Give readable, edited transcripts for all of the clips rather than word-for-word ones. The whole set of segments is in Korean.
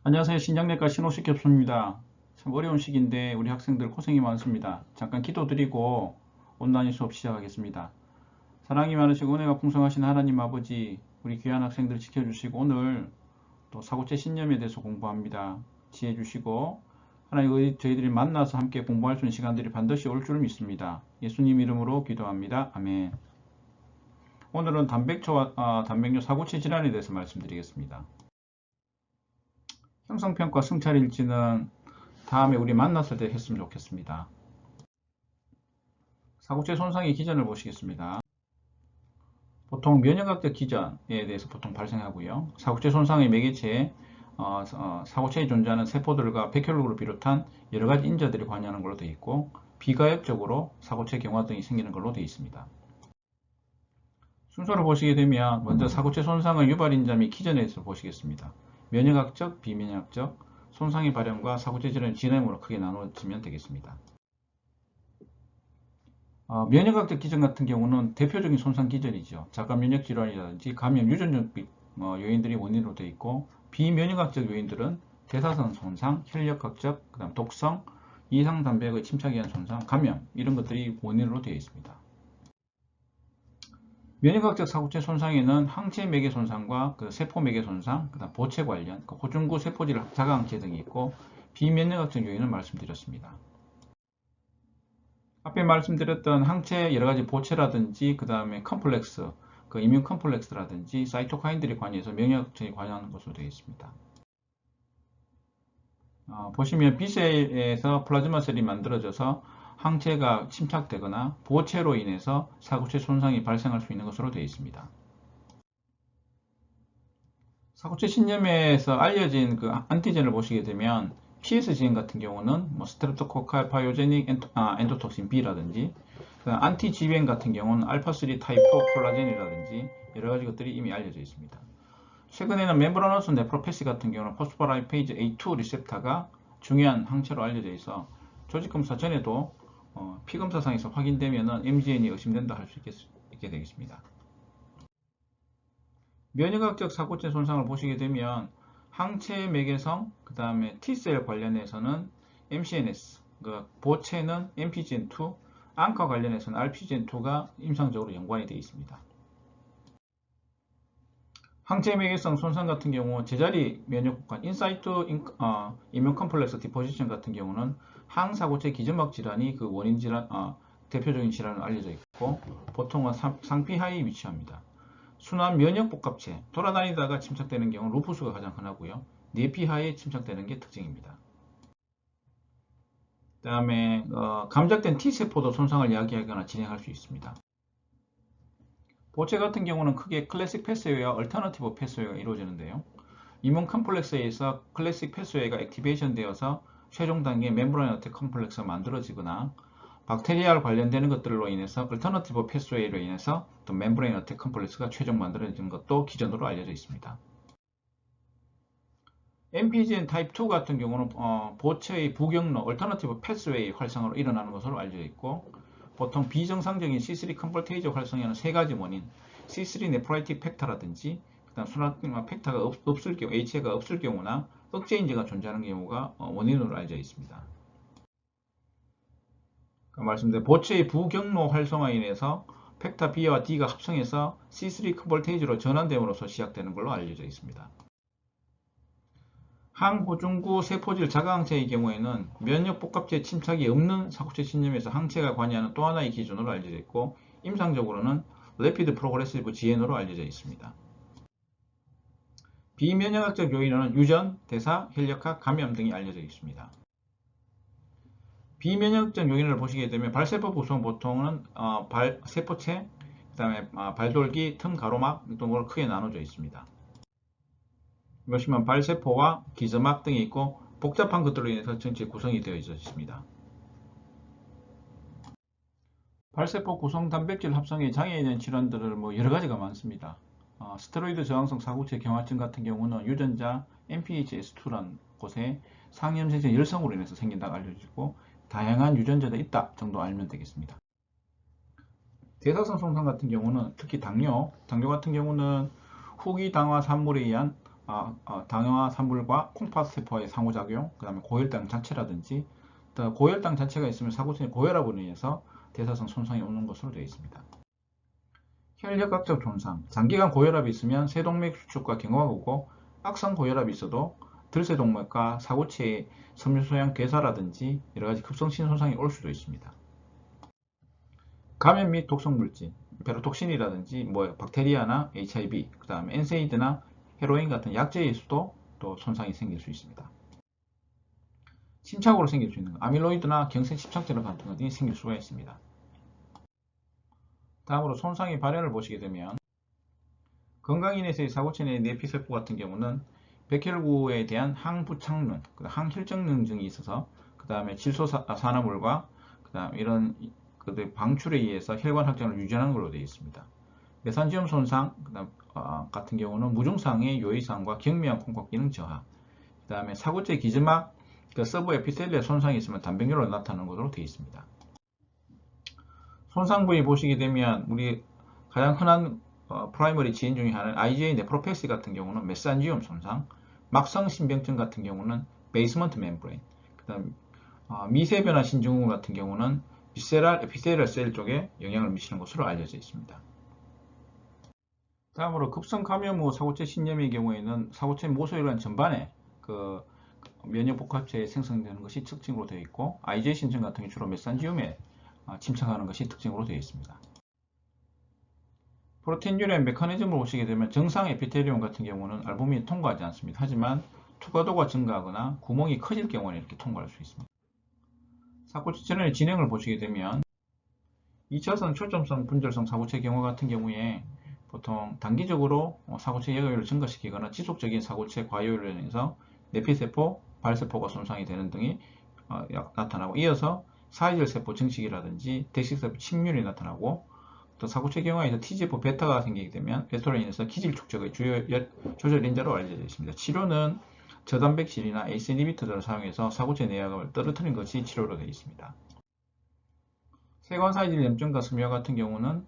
안녕하세요. 신장내과 신호식 교수입니다. 참 어려운 시기인데 우리 학생들 고생이 많습니다. 잠깐 기도드리고 온라인 수업 시작하겠습니다. 사랑이 많으시고 은혜가 풍성하신 하나님 아버지, 우리 귀한 학생들 지켜주시고 오늘 또 사고체 신념에 대해서 공부합니다. 지혜 주시고 하나님 저희들이 만나서 함께 공부할 수 있는 시간들이 반드시 올 줄 믿습니다. 예수님 이름으로 기도합니다. 아멘. 오늘은 단백뇨 사고체 질환에 대해서 말씀드리겠습니다. 형성평가 승차일지는 다음에 우리 만났을 때 했으면 좋겠습니다. 사고체 손상의 기전을 보시겠습니다. 보통 면역학적 기전에 대해서 보통 발생하고요. 사고체 손상의 매개체, 사고체에 존재하는 세포들과 백혈구를 비롯한 여러가지 인자들이 관여하는 걸로 되어 있고, 비가역적으로 사고체 경화 등이 생기는 걸로 되어 있습니다. 순서를 보시게 되면 먼저 사고체 손상의 유발인자 및 기전에 대해서 보시겠습니다. 면역학적, 비면역학적, 손상의 발현과 사고체 질환의 진행으로 크게 나누어지면 되겠습니다. 면역학적 기전 같은 경우는 대표적인 손상 기전이죠. 자가 면역 질환이라든지 감염, 유전적 요인들이 원인으로 되어 있고, 비면역학적 요인들은 대사선 손상, 혈력학적, 그다음 독성, 이상 단백의 침착에 의한 손상, 감염 이런 것들이 원인으로 되어 있습니다. 면역학적 사고체 손상에는 항체 매개 손상과 세포 매개 손상, 그다음 보체 관련, 호중구 세포질 자가항체 등이 있고, 비면역학적 요인을 말씀드렸습니다. 앞에 말씀드렸던 항체 여러가지 보체라든지 그 다음에 컴플렉스, 이뮨 컴플렉스라든지 사이토카인들이 관여해서 면역력에 관여하는 것으로 되어 있습니다. 보시면 B셀에서 플라즈마셀이 만들어져서 항체가 침착되거나 보체로 인해서 사고체 손상이 발생할 수 있는 것으로 되어 있습니다. 사고체 신념에서 알려진 안티젠을 보시게 되면 PSGN 같은 경우는 스트랩토코칼 파이오제닉 엔도톡신 B라든지, 안티 GBN 같은 경우는 알파3 타입 4 콜라겐이라든지 여러 가지 것들이 이미 알려져 있습니다. 최근에는 멤브라노스 네프로패시 같은 경우는 포스포라이페이즈 A2 리셉터가 중요한 항체로 알려져 있어 조직 검사 전에도 피 검사상에서 확인되면 MGN이 의심된다 할 수 있게 되겠습니다. 면역학적 사고체 손상을 보시게 되면 항체 매개성, 그 다음에 T셀 관련해서는 MCNS, 보체는 MPGN2, 앙카 관련해서는 RPGN2가 임상적으로 연관이 되어 있습니다. 항체 매개성 손상 같은 경우 제자리 면역국관 인사이트 이뮨 컴플렉스 디포지션 같은 경우는 항사고체 기점막 질환이 원인 질환, 대표적인 질환으로 알려져 있고, 보통은 상피 하에 위치합니다. 순환 면역 복합체, 돌아다니다가 침착되는 경우 루푸스가 가장 흔하고요. 뇌피하에 침착되는 게 특징입니다. 그 다음에 감작된 T세포도 손상을 야기하거나 진행할 수 있습니다. 보체 같은 경우는 크게 클래식 패스웨이와 얼터너티브 패스웨이가 이루어지는데요. 이뮨 컴플렉스에서 클래식 패스웨이가 액티베이션 되어서 최종 단계 멤브레인 어택 컴플렉스가 만들어지거나, 박테리아를 관련되는 것들로 인해서 얼터너티브 패스웨이로 인해서 또 멤브레인 어택 컴플렉스가 최종 만들어지는 것도 기전으로 알려져 있습니다. MPGN 타입 2 같은 경우는 보체의 부경로 얼터너티브 패스웨이 활성화로 일어나는 것으로 알려져 있고, 보통 비정상적인 C3 컨버테이저 활성화는 세 가지 원인, C3 네프라이틱 팩터라든지, 그다음 순환 팩터가 없을 경우, HA가 없을 경우나 억제인제가 존재하는 경우가 원인으로 알려져 있습니다. 말씀드린 보체의 부경로 활성화에 인해서 팩터 B와 D가 합성해서 C3 컨버테이저로 전환됨으로써 시작되는 걸로 알려져 있습니다. 항호중구 세포질 자가항체의 경우에는 면역복합체 침착이 없는 사고체 신념에서 항체가 관여하는 또 하나의 기준으로 알려져 있고, 임상적으로는 Rapid Progressive GN으로 알려져 있습니다. 비면역학적 요인은 유전, 대사, 혈력학, 감염 등이 알려져 있습니다. 비면역적 요인을 보시게 되면 발세포 구성 보통은 세포체, 그 다음에 발돌기, 틈 가로막 등으로 크게 나눠져 있습니다. 보시면 발세포와 기저막 등이 있고 복잡한 것들로 인해서 전체 구성이 되어 있습니다. 발세포 구성 단백질 합성에 장애에 있는 질환들은 여러 가지가 많습니다. 스테로이드 저항성 사구체 경화증 같은 경우는 유전자 MPHS2라는 곳에 상염생체 열성으로 인해서 생긴다고 알려지고, 다양한 유전자가 있다 정도 알면 되겠습니다. 대사성 손상 같은 경우는 특히 당뇨 같은 경우는 후기 당화 산물에 의한 당화 산물과 콩팥세포와의 상호작용, 그 다음에 고혈당 자체라든지, 또 고혈당 자체가 있으면 사구체의 고혈압으로 인해서 대사성 손상이 오는 것으로 되어 있습니다. 혈액학적 손상, 장기간 고혈압이 있으면 세동맥 수축과 경화가 오고, 악성 고혈압이 있어도 들세동맥과 사구체의 섬유소양 괴사라든지 여러가지 급성신 손상이 올 수도 있습니다. 감염 및 독성물질, 베로톡신이라든지 박테리아나 HIV, 그 다음에 엔세이드나 헤로인 같은 약제에서도 또 손상이 생길 수 있습니다. 침착으로 생길 수 있는 아밀로이드나 경색 침착제로 같은 것들이 생길 수가 있습니다. 다음으로 손상의 발현을 보시게 되면 건강인에서의 사고체 내 내피세포 같은 경우는 백혈구에 대한 항부착능, 항혈증증이 있어서 그 다음에 질소산화물과 그 다음 이런 방출에 의해서 혈관 확장을 유지하는 걸로 되어 있습니다. 메산지움 손상 같은 경우는 무증상의 요의상과 경미한 콩팥 기능 저하, 그 다음에 사구체 기점막 서브 에피텔리아 손상이 있으면 단백뇨로 나타나는 것으로 되어 있습니다. 손상 부위 보시게 되면 우리 가장 흔한 프라이머리 지인 중에 하나는 IgA 네프로패시 같은 경우는 메산지움 손상, 막성 신병증 같은 경우는 베이스먼트 멤브레인, 그 다음 미세변화 신증후군 같은 경우는 비세랄 에피텔리얼 셀 쪽에 영향을 미치는 것으로 알려져 있습니다. 다음으로 급성 감염 후 사구체 신염의 경우에는 사구체 모소혈관 전반에 면역복합체에 생성되는 것이 특징으로 되어 있고, IgA 신증 같은 게 주로 메산지움에 침착하는 것이 특징으로 되어 있습니다. 프로테인 유래 메커니즘을 보시게 되면 정상 에피텔리움 같은 경우는 알부민이 통과하지 않습니다. 하지만 투과도가 증가하거나 구멍이 커질 경우는 이렇게 통과할 수 있습니다. 사구체 질환의 진행을 보시게 되면 2차선 초점성 분절성 사구체 경우 같은 경우에 보통 단기적으로 사구체 여과율을 증가시키거나 지속적인 사구체 과요율로 인해서 내피세포, 발세포가 손상이 되는 등이 나타나고, 이어서 사이질세포 증식이라든지 대식세포 침륜이 나타나고, 또 사구체 경화에서 T세포 베타가 생기게 되면 베타로 인해서 기질 축적의 주요 조절 인자로 알려져 있습니다. 치료는 저단백질이나 ACE 이니비터들을 사용해서 사구체 내막을 떨어뜨리는 것이 치료로 되어 있습니다. 세관 사이질 염증과 섬유화 같은 경우는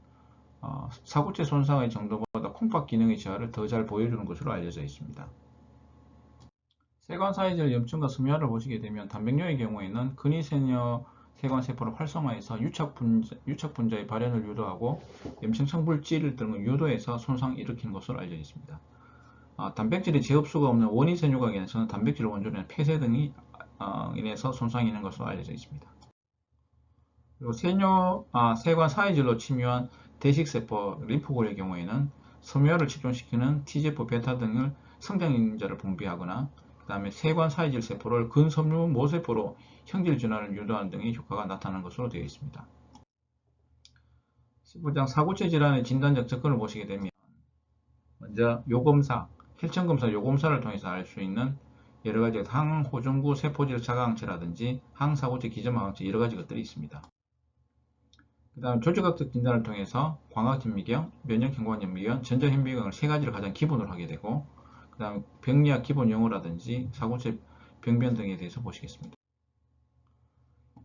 사구체 손상의 정도보다 콩팥 기능의 저하를 더 잘 보여주는 것으로 알려져 있습니다. 세관 사이질 염증과 섬유화를 보시게 되면 단백뇨의 경우에는 근위세뇨 세관세포를 활성화해서 유착분자의 발현을 유도하고 염증 성불질 등을 유도해서 손상을 일으키는 것으로 알려져 있습니다. 단백질이 재흡수가 없는 원위세뇨각에서는 단백질 원조나 폐쇄 등이 인해서 손상이 있는 것으로 알려져 있습니다. 그리고 세관 사이질로 침유한 대식세포, 림프골의 경우에는 섬유화를 집중시키는 T세포, 베타 등을 성장인자를 분비하거나, 그 다음에 세관 사이질 세포를 근섬유 모세포로 형질 전환을 유도하는 등의 효과가 나타나는 것으로 되어 있습니다. 19장 사구체 질환의 진단적 접근을 보시게 되면 먼저 요검사, 혈청검사 요검사를 통해서 알 수 있는 여러가지 항호중구 세포질 자가항체라든지 항사구체 기점항체 여러가지 것들이 있습니다. 그 다음 조직학적 진단을 통해서 광학진미경, 면역형광염미경, 전자현미경을 세 가지를 가장 기본으로 하게 되고, 그 다음 병리학 기본 용어라든지 사구체 병변 등에 대해서 보시겠습니다.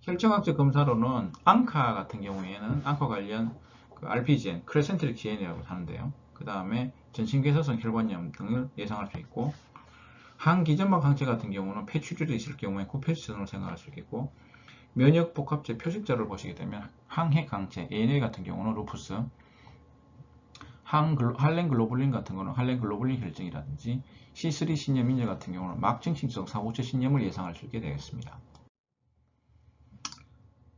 혈청학적 검사로는 앙카 같은 경우에는 앙카 관련 RPGN, 크레센트릭 GN이라고 하는데요. 그 다음에 전신괴사성 혈관염 등을 예상할 수 있고, 항기점막 항체 같은 경우는 폐출혈이 있을 경우에 코페시전으로 생각할 수 있겠고, 면역복합체 표식자를 보시게 되면 항핵항체, ANA 같은 경우는 루푸스, 할렌글로불린 같은 경우는 할렌글로불린 혈증이라든지, C3 신염인자 같은 경우는 막증식성 사구체 신염을 예상할 수 있게 되겠습니다.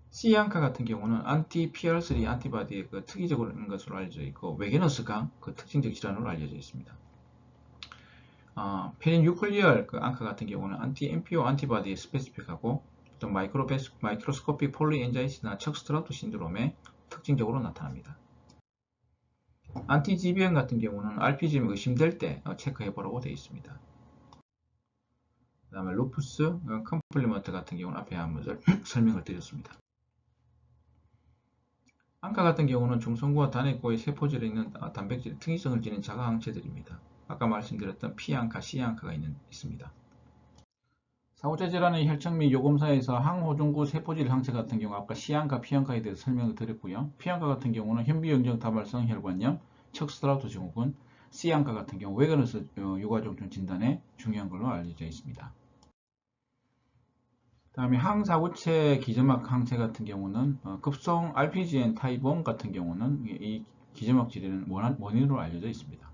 C앙카 같은 경우는 안티-PR3 안티바디의 특이적으로 있는 것으로 알려져 있고, 외게너스강 특징적 질환으로 알려져 있습니다. 페린 유클리얼 앙카 같은 경우는 안티-MPO 안티바디에 스페시픽하고, 또 마이크로스코픽 폴리엔자이티스나 척스트라우트 신드롬에 특징적으로 나타납니다. 안티-GBM 같은 경우는 RPGM이 의심될 때 체크해보라고 되어 있습니다. 그 다음에 루푸스, 컴플리먼트 같은 경우는 앞에 한번 설명을 드렸습니다. 앙카 같은 경우는 중성구와 단핵고의 세포질에 있는 단백질 특이성을 지닌 자가항체들입니다. 아까 말씀드렸던 P앙카, C앙카가 있습니다. 사구체 질환의 혈청 및 요검사에서 항호중구 세포질 항체 같은 경우 아까 C앙카, P앙카에 대해서 설명을 드렸고요. P앙카 같은 경우는 현비영정 다발성 혈관염, 척스트라우트 증후군, C안과 같은 경우 웨거너스 유가족중 진단에 중요한 걸로 알려져 있습니다. 다음에 항사고체 기점막 항체 같은 경우는 급성 RPGN 타입 1 같은 경우는 이 기점막 질환은 원인으로 알려져 있습니다.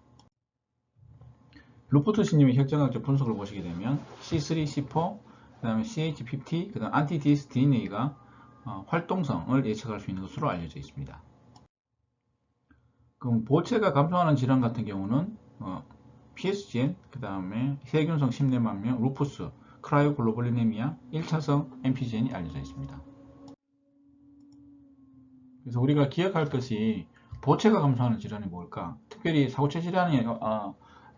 루포트 신님의 혈전학적 분석을 보시게 되면 C3, C4, 그 다음에 CH50, 그 다음 안티-DS DNA가 활동성을 예측할 수 있는 것으로 알려져 있습니다. 그럼 보체가 감소하는 질환 같은 경우는 PSGN, 그 다음에 세균성 심내만명, 루푸스, 크라이오글로불리네미아, 1차성 MPGN이 알려져 있습니다. 그래서 우리가 기억할 것이 보체가 감소하는 질환이 뭘까? 특별히 사고체 질환이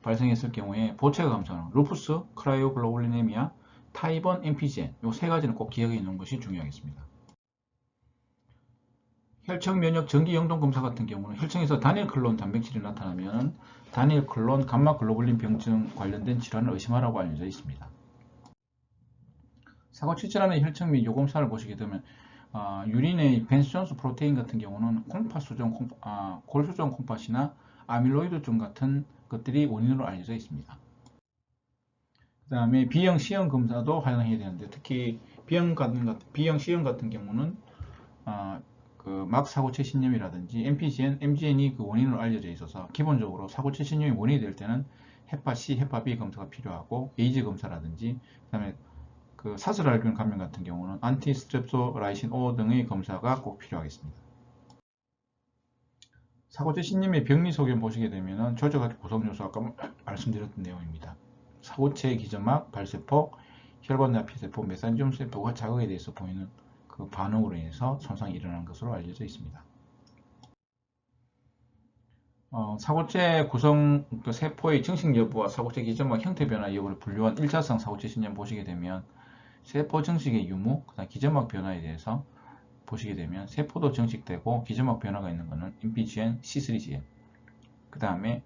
발생했을 경우에 보체가 감소하는 루푸스, 크라이오글로불리네미아, 타입 1 MPGN 이 세 가지는 꼭 기억해 놓는 것이 중요하겠습니다. 혈청 면역 정기 영동 검사 같은 경우는 혈청에서 단일 클론 단백질이 나타나면 단일 클론 감마 글로불린 병증 관련된 질환을 의심하라고 알려져 있습니다. 사고치 질환의 혈청 및 요검사를 보시게 되면 유린의 벤스존스 프로테인 같은 경우는 골수종 콩팥이나 아밀로이드종 같은 것들이 원인으로 알려져 있습니다. 그 다음에 B형 C형 검사도 활용해야 되는데 특히 B형 C형 같은 경우는 그 막 사고체 신염이라든지 MPGN, MGN이 그 원인으로 알려져 있어서 기본적으로 사고체 신염이 원인이 될 때는 헤파 C, 헤파 B 검사가 필요하고 에이즈 검사라든지 그다음에 그 사슬알균 감염 같은 경우는 안티스트랩토라이신 O 등의 검사가 꼭 필요하겠습니다. 사고체 신염의 병리 소견 보시게 되면은 조직학 구성 요소 아까 말씀드렸던 내용입니다. 사고체 기점막, 발세포, 혈관납피세포, 메산지움 세포가 자극에 대해서 보이는 그 반응으로 인해서 손상이 일어나는 것으로 알려져 있습니다. 사고체 구성 그 세포의 증식 여부와 사고체 기점막 형태 변화 여부를 분류한 1차성 사고체 신염 보시게 되면 세포 증식의 유무, 그다음 기점막 변화에 대해서 보시게 되면 세포도 증식되고 기점막 변화가 있는 것은 MPGN, C3GN 그 다음에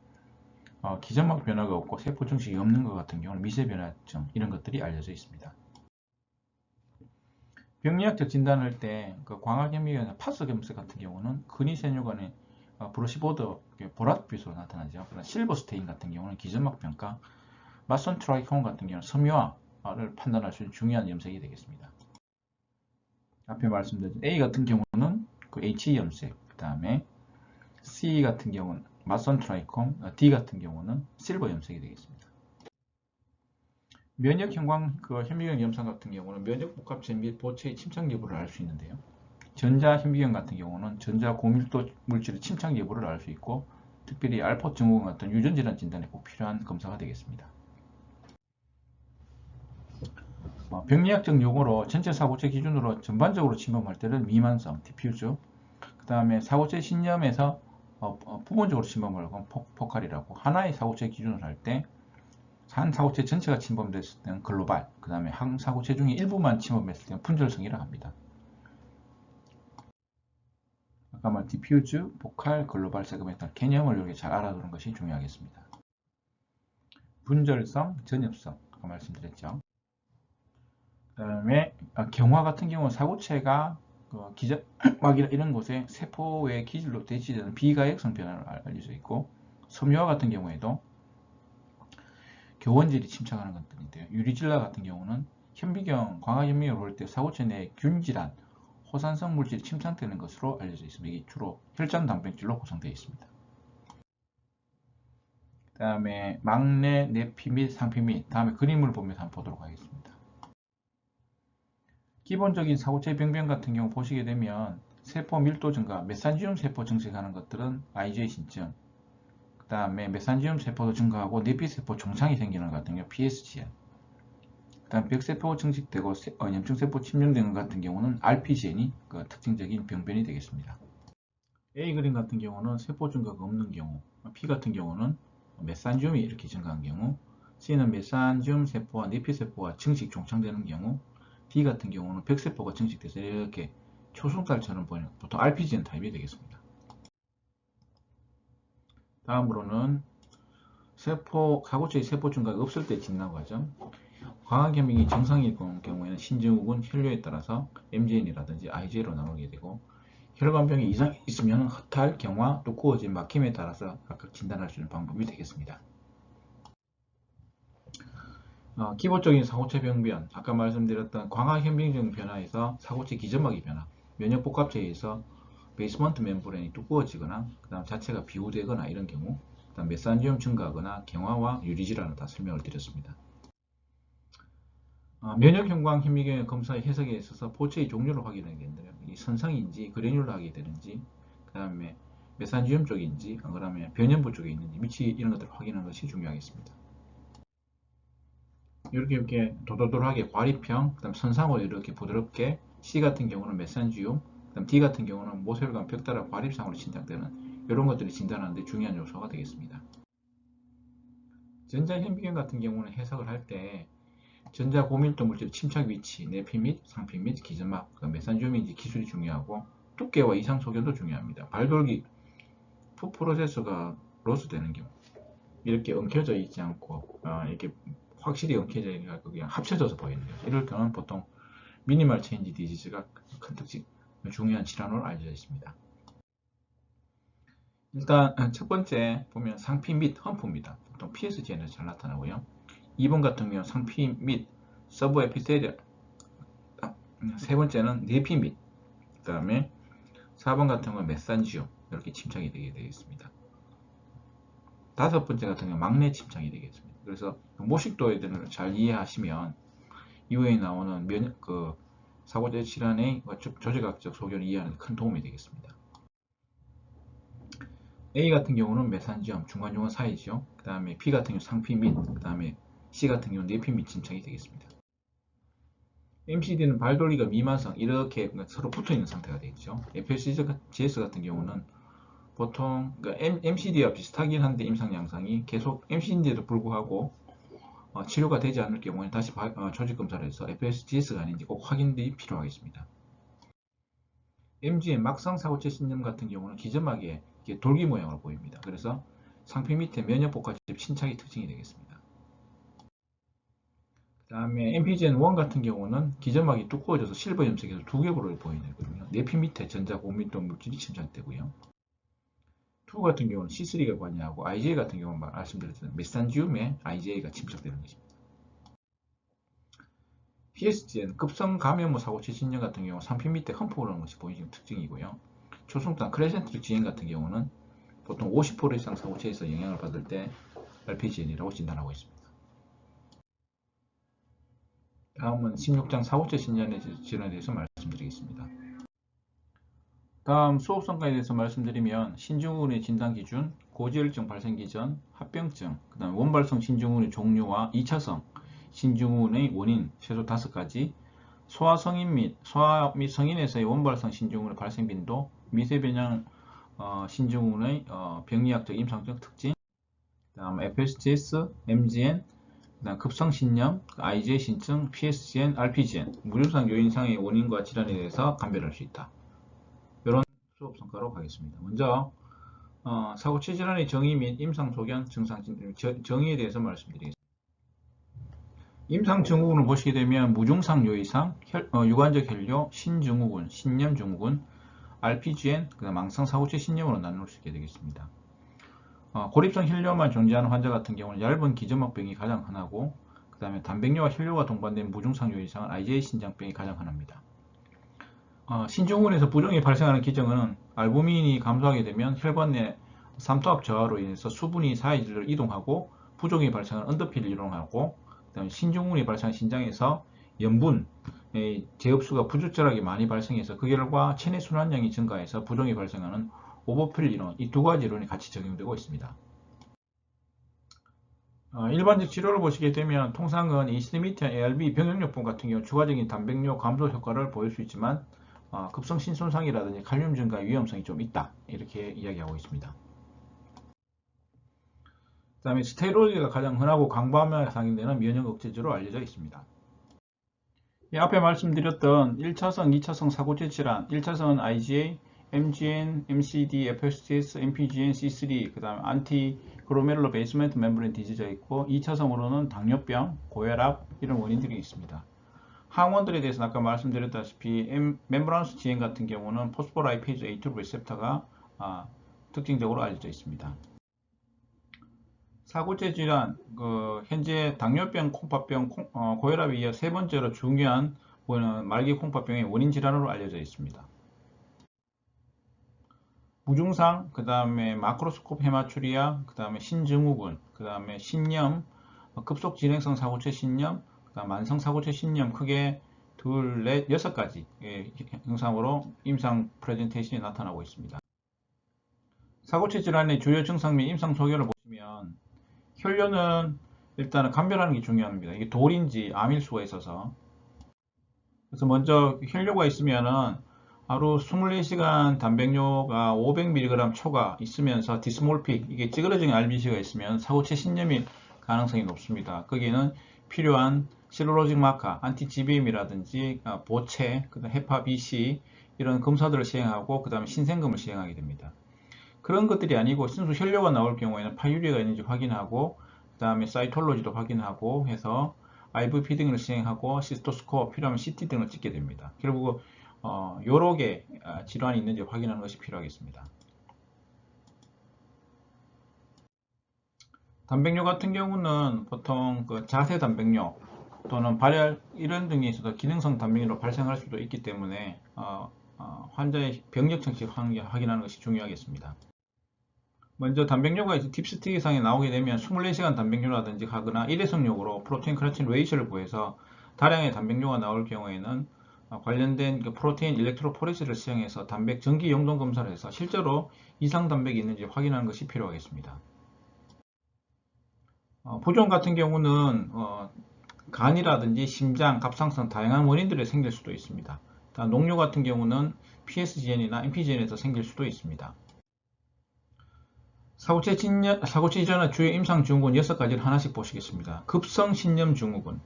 기점막 변화가 없고 세포 증식이 없는 것 같은 경우는 미세변화증 이런 것들이 알려져 있습니다. 병리학적 진단할 때 그 광학현미경에서 파스 검색 같은 경우는 근위세뇨간의 브러시보드 보랏빛으로 나타나죠. 그러나 실버 스테인 같은 경우는 기점막 변화, 마선 트라이콘 같은 경우는 섬유화를 판단할 수 있는 중요한 염색이 되겠습니다. 앞에 말씀드린 A 같은 경우는 그 HE 염색, 그 다음에 C 같은 경우는 마선 트라이콘, D 같은 경우는 실버 염색이 되겠습니다. 면역 형광 현미경 염산 같은 경우는 면역 복합체 및 보체의 침착 여부를 알 수 있는데요. 전자 현미경 같은 경우는 전자 고밀도 물질의 침착 여부를 알 수 있고 특별히 알파 증후군 같은 유전질환 진단에 꼭 필요한 검사가 되겠습니다. 병리학적 용어로 전체 사고체 기준으로 전반적으로 침범할 때는 미만성, 디퓨즈, 그 다음에 사고체 신염에서 부분적으로 침범할 건 포칼이라고 하나의 사고체 기준으로 할 때 한 사고체 전체가 침범됐을 때는 글로벌, 그 다음에 한 사고체 중에 일부만 침범했을 때는 분절성이라고 합니다. 아까 말 디퓨즈, 포칼, 글로벌 세그멘탈 개념을 이렇게 잘 알아두는 것이 중요하겠습니다. 분절성, 전엽성 아까 말씀드렸죠. 그 다음에 경화 같은 경우는 사고체가 기점막이나 이런 곳에 세포의 기질로 대치되는 비가역성 변화를 알려져 있고 섬유화 같은 경우에도 교원질이 침착하는 것들인데요. 유리질라 같은 경우는 광학현미경을 볼 때 사고체 내에 균질환, 호산성 물질이 침착되는 것으로 알려져 있습니다. 이게 주로 혈전 단백질로 구성되어 있습니다. 그 다음에 막내, 내피 및 상피 및 다음에 그림을 보면서 한번 보도록 하겠습니다. 기본적인 사고체 병변 같은 경우 보시게 되면 세포 밀도 증가, 메산지움 세포 증식하는 것들은 IgA 신증, 그 다음에 메산지움 세포도 증가하고 내피세포 종상이 생기는 것 같은 경우 PSGN, 그 다음 벽세포 증식되고 염증세포 침륜되는 것 같은 경우는 RPGN이 그 특징적인 병변이 되겠습니다. A 그림 같은 경우는 세포 증가가 없는 경우, P 같은 경우는 메산지움이 이렇게 증가한 경우, C는 메산지움 세포와 내피세포가 증식 종착되는 경우, D 같은 경우는 벽세포가 증식돼서 이렇게 초승달처럼 보이는 보통 RPGN 타입이 되겠습니다. 다음으로는 사고체의 세포 증가가 없을 때 진단과 하죠. 광학현미경이 정상일 경우에는 신증후군 혈류에 따라서 MGN이라든지 IgA로 나오게 되고 혈관병이 이상이 있으면 허탈, 경화, 두꺼워진 막힘에 따라서 각각 진단할 수 있는 방법이 되겠습니다. 기본적인 사고체 병변, 아까 말씀드렸던 광학현미경 변화에서 사고체 기점막이 변화, 면역복합체에 의해서 베이스먼트 멤브레인이 두꺼워지거나 그 다음 자체가 비우되거나 이런 경우, 그 다음 메산지움 증가하거나 경화와 유리질환을 다 설명을 드렸습니다. 면역형광 현미경 검사의 해석에 있어서 보체의 종류를 확인하게 되는데요. 이 선성인지 그래뉼러하게 되는지, 그 다음에 메산지움 쪽인지, 그 다음에 변연부 쪽에 있는지 위치 이런 것들을 확인하는 것이 중요하겠습니다. 이렇게 도도돌하게 과립형, 그다음 선상으로 이렇게 부드럽게, C 같은 경우는 메산지움, 그다음 D 같은 경우는 모세혈관 벽다라 과립상으로 진단되는 이런 것들이 진단하는 데 중요한 요소가 되겠습니다. 전자현미경 같은 경우는 해석을 할 때 전자 고밀도 물질 침착 위치, 내피 및 상피 및 기점막, 메산지움인지 기술이 중요하고 두께와 이상 소견도 중요합니다. 발돌기 푸 프로세서가 로스되는 경우 이렇게 엉켜져 있지 않고 이렇게 확실히 엉켜져 있는 그냥 합쳐져서 보이는 거죠. 이럴 경우는 보통 미니멀 체인지 디지즈가 큰 특징, 중요한 질환으로 알려져 있습니다. 일단 첫 번째 보면 상피 및 험프입니다. 보통 PSGN에서 잘 나타나고요. 2번 같은 경우는 상피 및 서브 에피테리얼, 세 번째는 내피 및, 그 다음에 4번 같은 경우는 메산지움 이렇게 침착이 되게 되겠습니다. 다섯 번째 같은 경우는 막내 침착이 되겠습니다. 그래서 모식도에 대해서 잘 이해하시면 이후에 나오는 사고제 질환의 조직학적 소견을 이해하는 데 큰 도움이 되겠습니다. A 같은 경우는 메산지움 중간중간 사이죠. 그 다음에 B 같은 경우 상피 및, 그 다음에 C 같은 경우는 내피 및 침착이 되겠습니다. MCD는 발돌기가 미만성 이렇게 서로 붙어있는 상태가 되겠죠. FSGS 같은 경우는 보통 MCD와 비슷하긴 한데 임상 양상이 계속 MCD인데도 불구하고 치료가 되지 않을 경우에 다시 조직 검사를 해서 FSGS가 아닌지 꼭 확인이 필요하겠습니다. MG의 막상 사고체 신념 같은 경우는 기점막에 돌기 모양으로 보입니다. 그래서 상피 밑에 면역복합체 침착이 특징이 되겠습니다. 그 다음에 MPGN1 같은 경우는 기점막이 두꺼워져서 실버 염색에서 두 겹으로 보이거든요. 내피 밑에 전자 고밀도 물질이 침착되고요. 2 같은 경우는 C3가 관여하고 IgA 같은 경우는 말씀드렸던 메산지움에 IgA가 침착되는 것입니다. PSGN 급성 감염후 사고체 진영 같은 경우 상피 밑에 흠프 오르는 것이 보이는 특징이고요. 초승단 크레센트릭 지행 같은 경우는 보통 50% 이상 사고체에서 영향을 받을 때 RPGN이라고 진단하고 있습니다. 다음은 16장 사고체 신전의 질환에 대해서 말씀드리겠습니다. 다음 수업성과에 대해서 말씀드리면 신증후군의 진단 기준, 고지혈증 발생기 전, 합병증, 그 다음 원발성 신증후군의 종류와 2차성 신증후군의 원인 최소 5가지, 소아 및 성인에서의 원발성 신증후군의 발생 빈도, 미세변형 신증후군의 병리학적 임상적 특징, 다음 FSGS, MGN, 그다음 급성신염, IgA 신증, PSGN, RPGN, 무증상 요인상의 원인과 질환에 대해서 감별할 수 있다. 이런 수업 성과로 가겠습니다. 먼저 사고체 질환의 정의 및 임상 소견, 증상 정의에 대해서 말씀드리겠습니다. 임상 증후군을 보시게 되면 무증상 요이상, 유관적 혈뇨, 신증후군, 신염증후군, RPGN, 그다음 망상 사고체 신염으로 나눌 수 있게 되겠습니다. 고립성 혈뇨만 존재하는 환자 같은 경우는 얇은 기점막병이 가장 흔하고, 그 다음에 단백뇨와 혈뇨가 동반된 무증상 요이상은 IgA 신장병이 가장 흔합니다. 신증후군에서 부종이 발생하는 기전은 알부민이 감소하게 되면 혈관 내 삼투압 저하로 인해서 수분이 사이즈를 이동하고 부종이 발생하는 언더필을 이동하고, 그다음에 신증후군이 발생한 신장에서 염분의 제흡수가 부적절하게 많이 발생해서 그 결과 체내 순환량이 증가해서 부종이 발생하는 오버필 이론, 이 두 가지 이론이 같이 적용되고 있습니다. 일반적 치료를 보시게 되면 통상은 인시드미티아 ARB 병역요법 같은 경우 추가적인 단백뇨 감소 효과를 보일 수 있지만 급성 신손상이라든지 칼륨 증가 위험성이 좀 있다, 이렇게 이야기하고 있습니다. 그 다음에 스테로이드가 가장 흔하고 광범위하게 사용되는 면역 억제제로 알려져 있습니다. 앞에 말씀드렸던 1차성, 2차성 사고체 질환, 1차성은 IgA, MGN, MCD, FSGS, MPGN, C3, 그 다음 안티그로메룰러 베이스먼트 멤브레인 디지즈가 있고, 2차성으로는 당뇨병, 고혈압 이런 원인들이 있습니다. 항원들에 대해서는 아까 말씀드렸다시피 멤브라노스 지행 같은 경우는 포스포라이페이즈 A2 리셉터가 특징적으로 알려져 있습니다. 사고체 질환, 현재 당뇨병, 콩팥병, 고혈압에 이어 세 번째로 중요한 말기 콩팥병의 원인 질환으로 알려져 있습니다. 무증상, 그 다음에 마크로스코프 헤마추리아, 그 다음에 신증후군, 그 다음에 신염, 급속 진행성 사고체 신염, 그다음 만성 사고체 신염 크게 둘, 넷, 6가지 형상으로 임상 프레젠테이션이 나타나고 있습니다. 사고체 질환의 주요 증상 및 임상 소견을 보시면 혈뇨는 일단은 감별하는 게 중요합니다. 이게 돌인지 암일 수가 있어서, 그래서 먼저 혈뇨가 있으면은 하루 24시간 단백뇨가 500mg 초가 있으면서 디스몰픽, 이게 찌그러진 RBC가 있으면 사고체 신염일 가능성이 높습니다. 거기에는 필요한 세로로직 마커, 안티-GBM이라든지 보체, 그다음 헤파 BC 이런 검사들을 시행하고 그 다음에 신생검을 시행하게 됩니다. 그런 것들이 아니고 순수 혈뇨가 나올 경우에는 파유리가 있는지 확인하고 그 다음에 사이톨로지도 확인하고 해서 IVP 등을 시행하고 시스토스코어, 필요하면 CT 등을 찍게 됩니다. 결국 여러 개 질환이 있는지 확인하는 것이 필요하겠습니다. 단백뇨 같은 경우는 보통 자세 단백뇨 또는 발열 이런 등에 있어서 기능성 단백뇨로 발생할 수도 있기 때문에 환자의 병력 청식 확인하는 것이 중요하겠습니다. 먼저 단백뇨가 딥스틱 이상에 나오게 되면 24시간 단백뇨라든지 하거나 일회성용으로 프로테인 크라틴 레이셔를 구해서 다량의 단백뇨가 나올 경우에는 관련된 프로테인 일렉트로포레스를 시행해서 단백 전기 영동 검사를 해서 실제로 이상 단백이 있는지 확인하는 것이 필요하겠습니다. 부종 같은 경우는 간이라든지 심장, 갑상선 다양한 원인들이 생길 수도 있습니다. 녹뇨 같은 경우는 PSGN이나 MPGN에서 생길 수도 있습니다. 사고체 이전의 주요 임상 증후군 6가지를 하나씩 보시겠습니다. 급성 신염 증후군,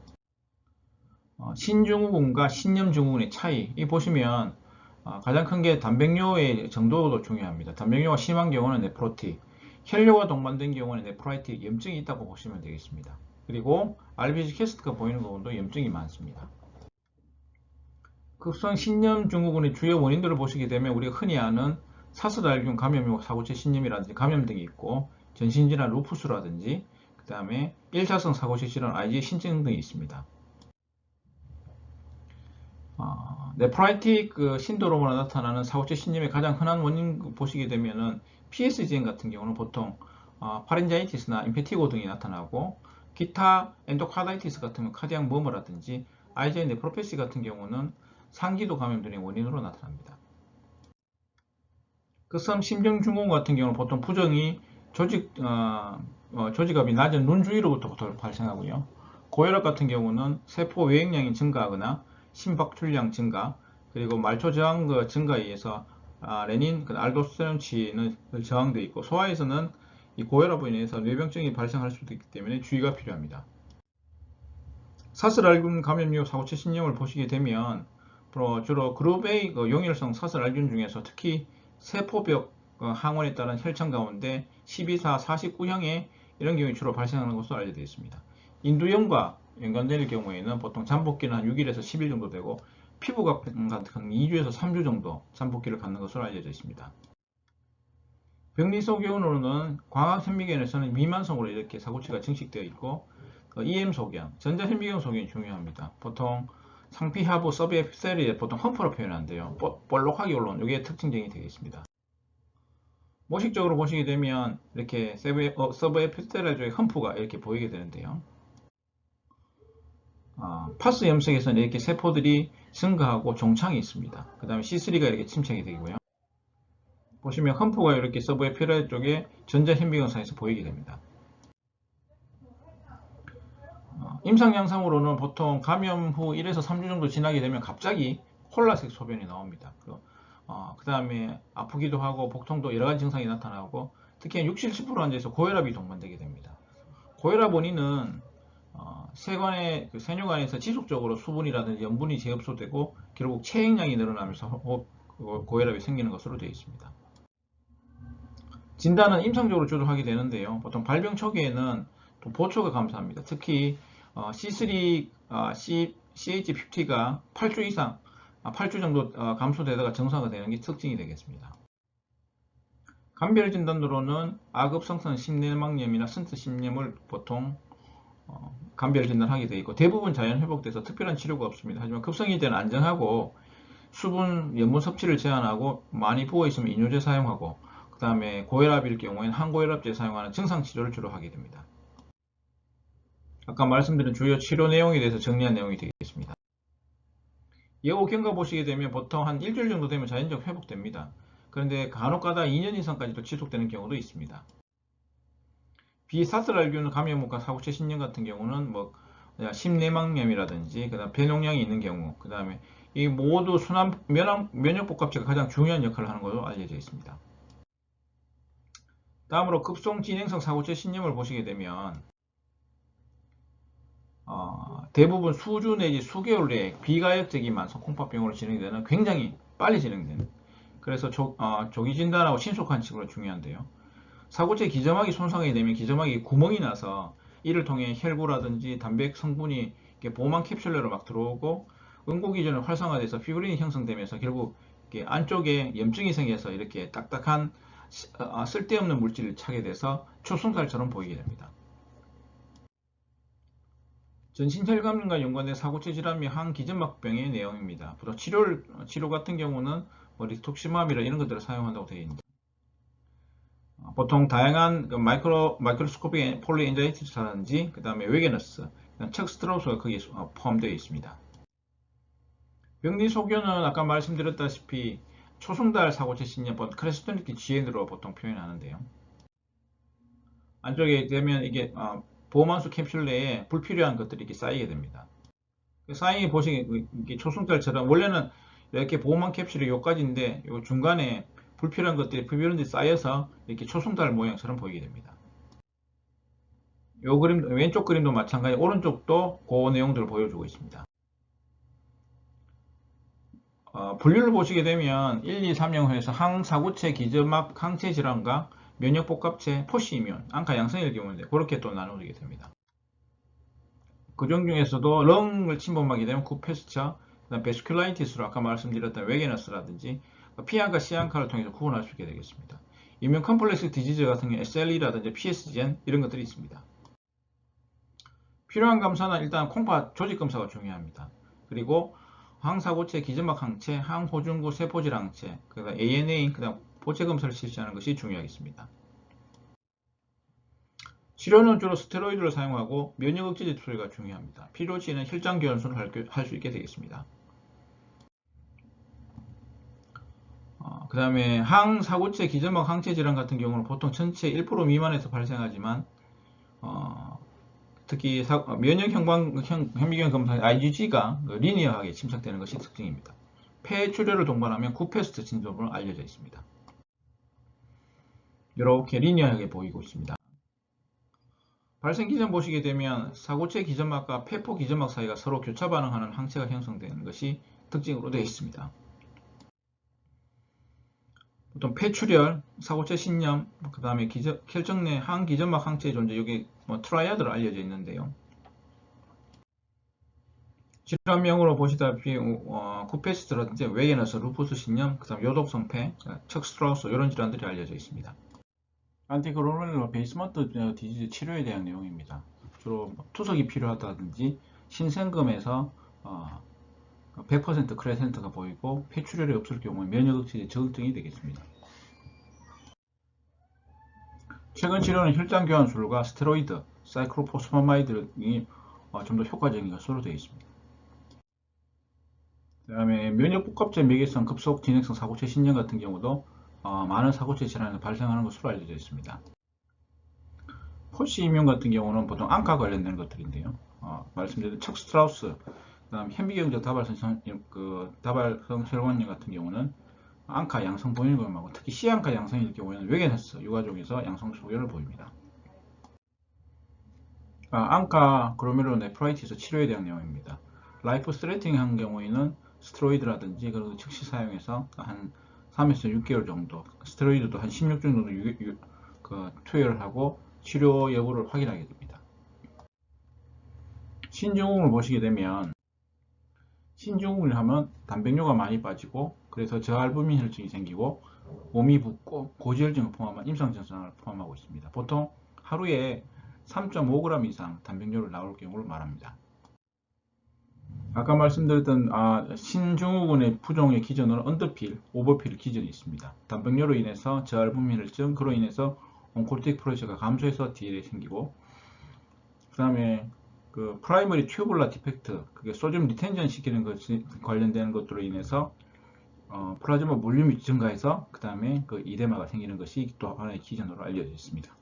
신증후군과 신염 증후군의 차이, 이 보시면 가장 큰 게 단백뇨의 정도도 중요합니다. 단백뇨가 심한 경우는 네프로틱, 혈뇨가 동반된 경우는 네프라이틱, 염증이 있다고 보시면 되겠습니다. 그리고 RBC 캐스트가 보이는 부분도 염증이 많습니다. 급성 신염 증후군의 주요 원인들을 보시게 되면 우리가 흔히 아는 사스랄균 감염용 사고체 신염이라든지 감염 등이 있고, 전신질환 루푸스라든지 그 다음에 1차성 사고체 질환 IgA 신증 등이 있습니다. 네프라이틱 신드롬으로 나타나는 사고체 신염의 가장 흔한 원인 보시게 되면은 PSGN 같은 경우는 보통 파렌자이티스나 임페티고 등이 나타나고, 기타 엔도카다이티스 같은 카디악 머머라든지 IgA 네프로패시 같은 경우는 상기도 감염 등의 원인으로 나타납니다. 급성 심정증후군 같은 경우는 보통 부정이 조직압이 낮은 눈 주위로부터 발생하고요. 고혈압 같은 경우는 세포 외액량이 증가하거나 심박출량 증가, 그리고 말초 저항 증가에 의해서 레닌, 알도스테론치는 저항되어 있고, 소아에서는 이 고혈압으로 인해서 뇌병증이 발생할 수도 있기 때문에 주의가 필요합니다. 사슬알균 감염용 사고체 신염을 보시게 되면 주로 그룹 A 용혈성 사슬알균 중에서 특히 세포벽 항원에 따른 혈청 가운데 12사 49형의 이런 경우에 주로 발생하는 것으로 알려져 있습니다. 인두염과 연관될 경우에는 보통 잠복기는 한 6일에서 10일 정도 되고, 피부각 같은 2주에서 3주 정도 잠복기를 갖는 것으로 알려져 있습니다. 병리 소견으로는 광학현미경에서는 미만성으로 이렇게 사고체가 증식되어 있고, EM 소견, 전자현미경 소견이 중요합니다. 보통 상피 하부 서브에피셀리에 보통 험프로 표현한대요. 볼록하게 올라온 이게 특징적이 되겠습니다. 모식적으로 보시게 되면 이렇게 서브에피셀리아 쪽에 험프가 이렇게 보이게 되는데요. 파스 염색에서는 이렇게 세포들이 증가하고 종창이 있습니다. 그 다음에 C3가 이렇게 침착이 되고요. 보시면 험프가 이렇게 서브에피셀리아 쪽에 전자현미경상에서 보이게 됩니다. 임상 양상으로는 보통 감염 후 1에서 3주 정도 지나게 되면 갑자기 콜라색 소변이 나옵니다. 그 다음에 아프기도 하고 복통도 여러가지 증상이 나타나고, 특히 60~70% 환자에서 고혈압이 동반되게 됩니다. 고혈압 원인은 세뇨관에서 지속적으로 수분이라든지 염분이 재흡수되고 결국 체액량이 늘어나면서 고혈압이 생기는 것으로 되어 있습니다. 진단은 임상적으로 주로 하게 되는데요. 보통 발병 초기에는 또 보초가 감사합니다. 특히 C3, CH50가 8주 이상, 8주 정도 감소되다가 정상화 되는 게 특징이 되겠습니다. 감별 진단으로는 아급성선 심내막염이나 스턴트 심염을 보통 감별 진단하게 되어 있고 대부분 자연 회복돼서 특별한 치료가 없습니다. 하지만 급성이 때는 안정하고 수분, 염분 섭취를 제한하고 많이 부어있으면 이뇨제 사용하고 그 다음에 고혈압일 경우에는 항고혈압제 사용하는 증상치료를 주로 하게 됩니다. 아까 말씀드린 주요 치료 내용에 대해서 정리한 내용이 되겠습니다. 예후 경과 보시게 되면 보통 한 일주일 정도 되면 자연적 회복됩니다. 그런데 간혹가다 2년 이상까지도 지속되는 경우도 있습니다. 비사슬알균 감염흑과 사고체 신염 같은 경우는 뭐 심내막염이라든지 그다음 폐농량이 있는 경우 그 다음에 이 모두 순환 면역복합체가 가장 중요한 역할을 하는 것으로 알려져 있습니다. 다음으로 급성 진행성 사고체 신염을 보시게 되면 대부분 수주 내지 수개월 내에 비가역적인 만성 콩팥병으로 진행되는 굉장히 빨리 진행되는 그래서 조기 진단하고 신속한 치료가 중요한데요. 사고체 기점막이 손상이 되면 기점막이 구멍이 나서 이를 통해 혈구라든지 단백 성분이 보호막 캡슐내로 막 들어오고 응고기전을 활성화돼서 피브린이 형성되면서 결국 안쪽에 염증이 생겨서 이렇게 딱딱한 쓸데없는 물질을 차게 돼서 초승달처럼 보이게 됩니다. 전신혈관과 연관된 사고체 질환 및 항기점막병의 내용입니다. 보통 치료 같은 경우는 리톡시맘이나 이런 것들을 사용한다고 되어 있습니다. 보통 다양한 마이크로스코픽 폴리엔자이티스라든지 그 다음에 웨게너스, 척스트라우스가 거기에 포함되어 있습니다. 병리 소견은 아까 말씀드렸다시피 초승달 사고체 신염, 크레스토니티 GN으로 보통 표현하는데요. 안쪽에 되면 이게 보호막수 캡슐 내에 불필요한 것들이 이렇게 쌓이게 됩니다. 쌓이게 보시기 초승달처럼 원래는 이렇게 보호막 캡슐이 요까지인데 요 중간에 불필요한 것들이 불필요한 데 쌓여서 이렇게 초승달 모양처럼 보이게 됩니다. 요 그림 왼쪽 그림도 마찬가지 오른쪽도 그 내용들을 보여주고 있습니다. 분류를 보시게 되면 1, 2, 3형에서 항사구체 기저막 항체 질환과 면역복합체 포시이뮨 앙카 양성일 경우인데 그렇게 또 나누게 됩니다. 그중 중에서도 렁을 침범하게 되면 쿠페스처, 베스큘라이티스로 아까 말씀드렸던 웨게너스라든지 P앙카, C앙카를 통해서 구분할 수 있게 되겠습니다. 이면 컴플렉스 디지즈 같은 경우 SLE라든지 PSGN 이런 것들이 있습니다. 필요한 검사는 일단 콩팥 조직 검사가 중요합니다. 그리고 항사고체 기점막 항체, 항호중구 세포질 항체, 그다음 ANA, 그다음 보체 검사를 실시하는 것이 중요하겠습니다. 치료는 주로 스테로이드를 사용하고 면역 억제제 투여가 중요합니다. 필요 시에는 혈장 교환술을 할 수 있게 되겠습니다. 그 다음에 항사고체 기점막 항체 질환 같은 경우는 보통 전체 1% 미만에서 발생하지만 특히 면역 현미경 검사 IgG가 리니어하게 침착되는 것이 특징입니다. 폐출혈을 동반하면 쿠페스트 진단으로 알려져 있습니다. 이렇게 리니어하게 보이고 있습니다. 발생 기전 보시게 되면 사고체 기점막과 폐포 기점막 사이가 서로 교차 반응하는 항체가 형성되는 것이 특징으로 되어 있습니다. 보통 폐출혈, 사고체 신염, 그 다음에 혈정 내 항기점막 항체의 존재, 여기 트라이아드로 알려져 있는데요. 질환명으로 보시다시피 쿠페스트라든지 웨게너스, 루푸스 신염, 그 다음 요독성 폐, 척스트라우스 이런 질환들이 알려져 있습니다. 안티그로놀 베이스먼트 디지즈 치료에 대한 내용입니다. 주로 투석이 필요하다든지 신생검에서 100% 크레센트가 보이고 폐출혈이 없을 경우에 면역억제제 적응증이 되겠습니다. 최근 치료는 혈장교환술과 스테로이드, 사이클로포스파마이드이 좀 더 효과적인 것으로 되어 있습니다. 그 다음에 면역복합체 매개성 급속 진행성 사고체 신염 같은 경우도 많은 사고체 질환이 발생하는 것으로 알려져 있습니다. 포시이뮨 같은 경우는 보통 앙카 관련된 것들인데요. 말씀드린 척스트라우스, 그다음 현미경적 다발성 혈관염 같은 경우는 앙카 양성 보이는 것하고 특히 C앙카 양성일 경우에는 웨게너스 유가족에서 양성 소견을 보입니다. 앙카 그로메룰로네프라이티스 치료에 대한 내용입니다. 라이프 스트레이팅 한 경우에는 스테로이드라든지 그리고 즉시 사용해서 한 3에서 6개월 정도, 스테로이드도 한 16주 정도 투여를 하고 치료 여부를 확인하게 됩니다. 신증후군을 보시게 되면 신증후군을 하면 단백뇨가 많이 빠지고 그래서 저알부민 혈증이 생기고 몸이 붓고 고지혈증을 포함한 임상증상을 포함하고 있습니다. 보통 하루에 3.5g 이상 단백뇨를 나올 경우를 말합니다. 아까 말씀드렸던 신증후군의 부종의 기전으로 언더필, 오버필 기전이 있습니다. 단백뇨로 인해서 저알부민 혈증, 그로 인해서 온콜틱 프로세스가 감소해서 DL이 생기고, 그 다음에 그 프라이머리 튜블라 디펙트, 그게 소듐 리텐전 시키는 것이 관련되는 것으로 인해서 플라즈마 볼륨이 증가해서 그 다음에 그 이데마가 생기는 것이 또 하나의 기전으로 알려져 있습니다.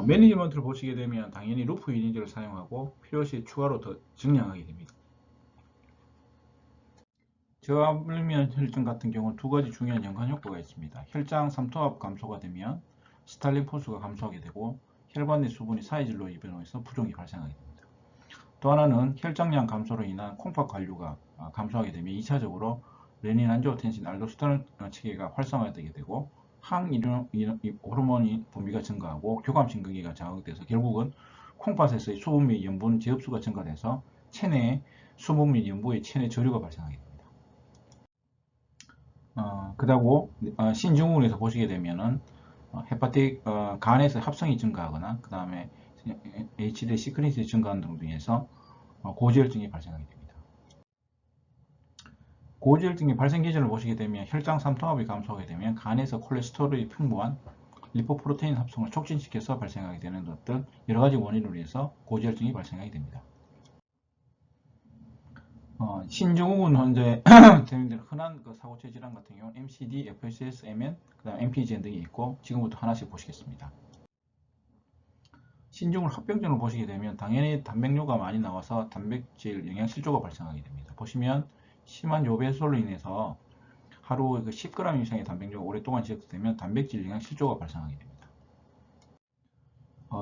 매니지먼트를 보시게 되면 당연히 루프 유니즈를 사용하고 필요시 추가로 더 증량하게 됩니다. 저알부민 혈증 같은 경우는 두 가지 중요한 연관 효과가 있습니다. 혈장 삼투압 감소가 되면 스탈린 포스가 감소하게 되고 혈관 내 수분이 사이질로 이변해서 부종이 발생하게 됩니다. 또 하나는 혈장량 감소로 인한 콩팥 관류가 감소하게 되면 2차적으로 레닌, 안지오텐신, 알도스테론 체계가 활성화되게 되고 항이듐 호르몬이 분비가 증가하고 교감신경계가 자극돼서 결국은 콩팥에서의 수분 및 염분 제흡수가 증가돼서 체내에 수분 및 염분의 체내 저류가 발생하게 됩니다. 그다고 신증후군에서 보시게 되면은 헤파틱 간에서 합성이 증가하거나 그 다음에 HDL 시크릿이 증가하는 등으로 인해서 고지혈증이 발생하게 됩니다. 고지혈증의 발생 기전을 보시게 되면 혈장 삼투압이 감소하게 되면 간에서 콜레스테롤이 풍부한 리포프로테인 합성을 촉진시켜서 발생하게 되는 것들 여러 가지 원인으로 인해서 고지혈증이 발생하게 됩니다. 신증후군 환자의 흔한 그 사고체 질환 같은 경우는 MCD, FSS, MN, 그다음 MPGN 등이 있고 지금부터 하나씩 보시겠습니다. 신증후군 합병증을 보시게 되면 당연히 단백뇨가 많이 나와서 단백질 영양 실조가 발생하게 됩니다. 보시면 심한 요배설로 인해서 하루 10g 이상의 단백뇨가 오랫동안 지속되면 단백질 영양 실조가 발생하게 됩니다.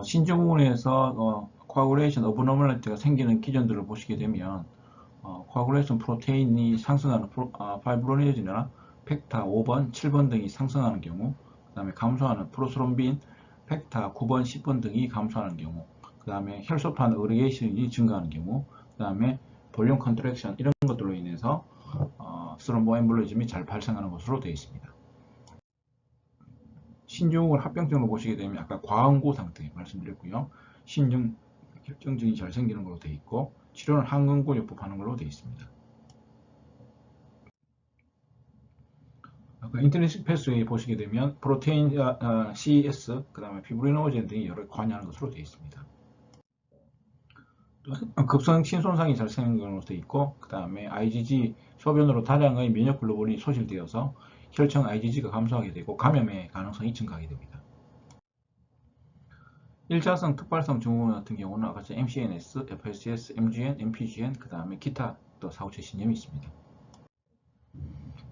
신증후군에서 코아굴레이션 어브노멀리티가 생기는 기전들을 보시게 되면 코아굴레이션 프로테인이 상승하는 파이브로네이즈나 팩타 5번, 7번 등이 상승하는 경우, 그 다음에 감소하는 프로스롬빈, 팩타 9번, 10번 등이 감소하는 경우, 그 다음에 혈소판 어리게이션이 증가하는 경우, 그 다음에 볼륨 컨트랙션 이런 것들로 인해서 스롬보엠볼리즘이 잘 발생하는 것으로 되어 있습니다. 신증후군 합병증을 보시게 되면 아까 과응고 상태 말씀드렸고요. 신증 결정증이 잘 생기는 걸로 되어 있고 치료는 항응고요법 하는 걸로 되어 있습니다. 아까 인터넷 패스웨이 보시게 되면 프로테인 CS, 그 다음에 피브리노젠 등이 여러 관여하는 것으로 되어 있습니다. 급성 신손상이 잘 생기는 걸로 되어 있고 그 다음에 IgG 소변으로 다량의 면역글로불린이 소실되어서 혈청 IgG가 감소하게 되고 감염의 가능성이 증가하게 됩니다. 1차성 특발성 증후군 같은 경우는 아까 MCNS, FSS, MGN, MPGN, 그 다음에 기타 또 사고체 신염이 있습니다.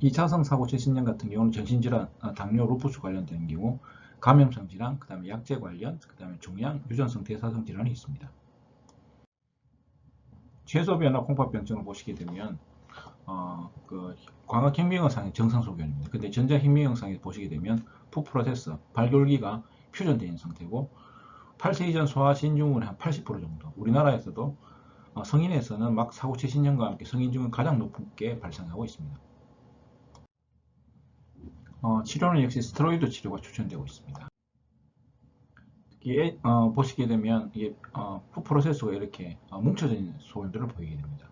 2차성 사고체 신염 같은 경우는 전신질환, 당뇨, 루푸스 관련된 경우, 감염성 질환, 그 다음에 약제 관련, 그 다음에 종양, 유전성 대사성 질환이 있습니다. 최소변화 콩팥병증을 보시게 되면 광학혁명상의 정상소견입니다. 근데 전자혁명상에 보시게 되면 푸프로세스, 발골기가 퓨전되어 있는 상태고 8세 이전 소아 신증후군의 한 80% 정도, 우리나라에서도 성인에서는 막 사고체 신염과 함께 성인증후군 가장 높게 발생하고 있습니다. 치료는 역시 스테로이드 치료가 추천되고 있습니다. 특히 보시게 되면 이게 푸프로세스가 이렇게 뭉쳐져 있는 소견들을 보이게 됩니다.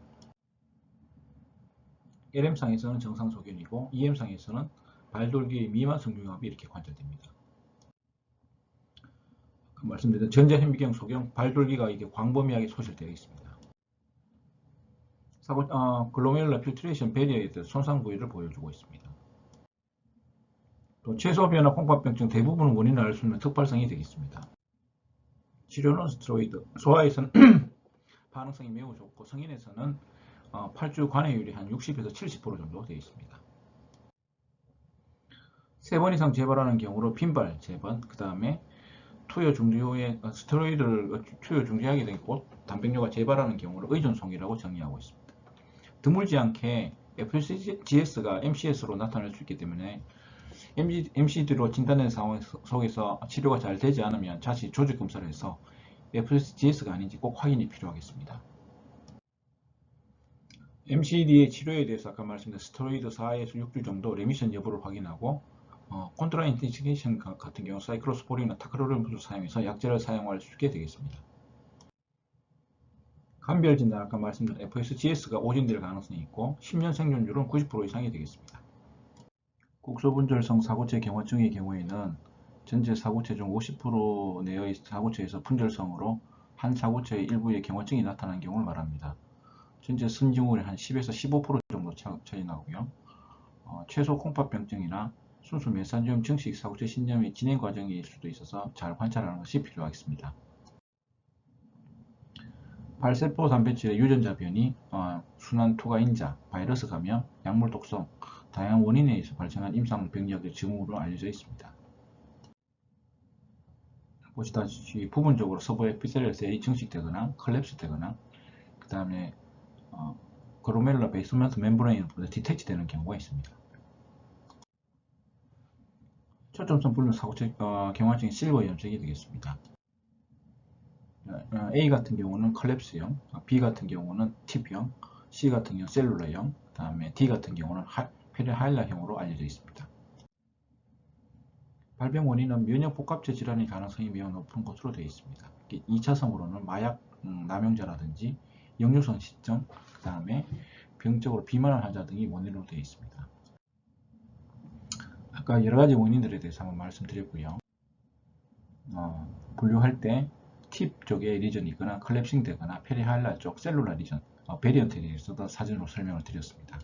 LM상에서는 정상 소견이고 EM상에서는 발돌기의 미만 성중압이 이렇게 관찰됩니다. 말씀드린 전자현미경 소견, 발돌기가 이게 광범위하게 소실되어 있습니다. 글로메룰라 필트레이션 베리어에 대해 손상 부위를 보여주고 있습니다. 또 최소변화 콩팥병증 대부분 원인을 알 수 있는 특발성이 되겠습니다. 치료는 스테로이드, 소아에서는 반응성이 매우 좋고 성인에서는 8주 관해율이 한 60에서 70% 정도 되어 있습니다. 3번 이상 재발하는 경우로 빈발 재발, 그 다음에 투여 중지 후에 스테로이드를 투여 중지하게 되고 단백뇨가 재발하는 경우를 의존성이라고 정의하고 있습니다. 드물지 않게 FCGS가 MCS로 나타날 수 있기 때문에 MCD로 진단된 상황 속에서 치료가 잘 되지 않으면 자칫 조직 검사를 해서 FCGS가 아닌지 꼭 확인이 필요하겠습니다. MCD의 치료에 대해서 아까 말씀드린 스테로이드 4에서 6주 정도 레미션 여부를 확인하고 컨트라인디케이션 같은 경우 사이클로스포린이나 타크로름을 사용해서 약제를 사용할 수 있게 되겠습니다. 감별 진단 아까 말씀드린 FSGS가 오진될 가능성이 있고 10년 생존율은 90% 이상이 되겠습니다. 국소분절성 사고체 경화증의 경우에는 전체 사고체 중 50% 내의 사고체에서 분절성으로 한 사고체의 일부에 경화증이 나타나는 경우를 말합니다. 전체 선진율이 한 10에서 15% 정도 차이 나고요. 최소 콩팥병증이나 순수 메산지움 증식 사고체 신염의 진행 과정일 수도 있어서 잘 관찰하는 것이 필요하겠습니다. 발세포 단백질의 유전자 변이, 순환 투과인자, 바이러스 감염, 약물 독성, 다양한 원인에 의해서 발생한 임상 병리학의 증후로 알려져 있습니다. 보시다시피 부분적으로 서부 에피셀리얼 셀이 증식되거나 컬랩스 되거나 그 다음에 그로멜라 베이스먼트 멤브레인으로 디택치 되는 경우가 있습니다. 초점성 불륜 사고체 경화증이 실버 염색이 되겠습니다. A 같은 경우는 컬랩스형, B 같은 경우는 팁형, C 같은 경우는 셀룰라형, 그 다음에 D 같은 경우는 페리하일라형으로 알려져 있습니다. 발병 원인은 면역복합체 질환의 가능성이 매우 높은 것으로 되어 있습니다. 2차성으로는 마약 남용자라든지 역류성 식정, 그 다음에 병적으로 비만한 환자 등이 원인으로 되어 있습니다. 아까 여러가지 원인들에 대해서 한번 말씀드렸고요. 분류할 때 팁 쪽에 리전이 있거나 컬랩싱 되거나 페리하일라 쪽 셀룰라 리전, 베리언트에 대해서도 사진으로 설명을 드렸습니다.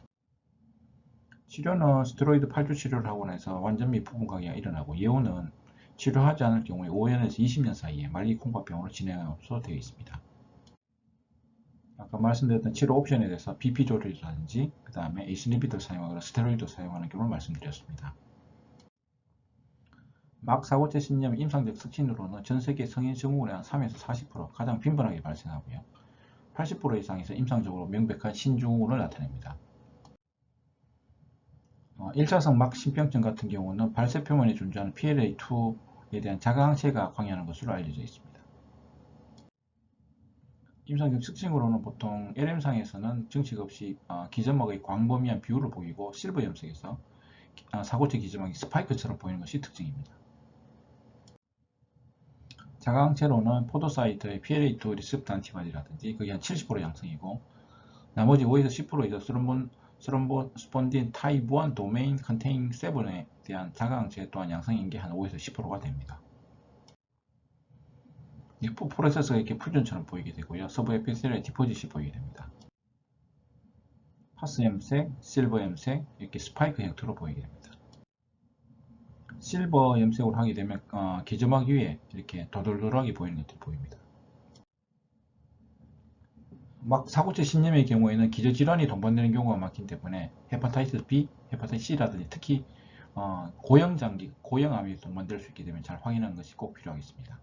치료는 스테로이드 8주 치료를 하고 나서 완전미 부분 각이가 일어나고 예후는 치료하지 않을 경우에 5년에서 20년 사이에 말기 콩팥병으로 진행할 것으로 되어 있습니다. 아까 말씀드렸던 치료 옵션에 대해서 BP 조절이라든지 그 다음에 ACE 인히비터를 사용하거나 스테로이드 사용하는 경우를 말씀드렸습니다. 막 사고체 신염 임상적 특징으로는 전세계 성인 증후군의 한 3에서 40% 가장 빈번하게 발생하고요. 80% 이상에서 임상적으로 명백한 신증후군을 나타냅니다. 1차성 막 신병증 같은 경우는 발세 표면에 존재하는 PLA2에 대한 자가항체가 관여하는 것으로 알려져 있습니다. 임상적 특징으로는 보통 LM상에서는 증식 없이 기점막의 광범위한 비율을 보이고 실버 염색에서 사고체 기점막이 스파이크처럼 보이는 것이 특징입니다. 자가항체로는 포도사이트의 PLA2 리셉터 안티바디라든지 그게 한 70% 양성이고 나머지 5에서 10% 이상 스론보스폰딘 타입 1 도메인 컨테인 7에 대한 자가항체 또한 양성인 게 한 5에서 10%가 됩니다. 프로세스가 이렇게 퓨전처럼 보이게 되고요. 서브 에피셀의 디포짓이 보이게 됩니다. 파스 염색, 실버 염색, 이렇게 스파이크 형태로 보이게 됩니다. 실버 염색을 하게 되면 기저막 위에 이렇게 도돌돌하게 보이는 것들이 보입니다. 막 사고체 신염의 경우에는 기저질환이 동반되는 경우가 많기 때문에 헤파타이티스 B, 헤파타이티스 C라든지 특히 고형장기, 고형암이 동반될 수 있기 때문에 잘 확인하는 것이 꼭 필요하겠습니다.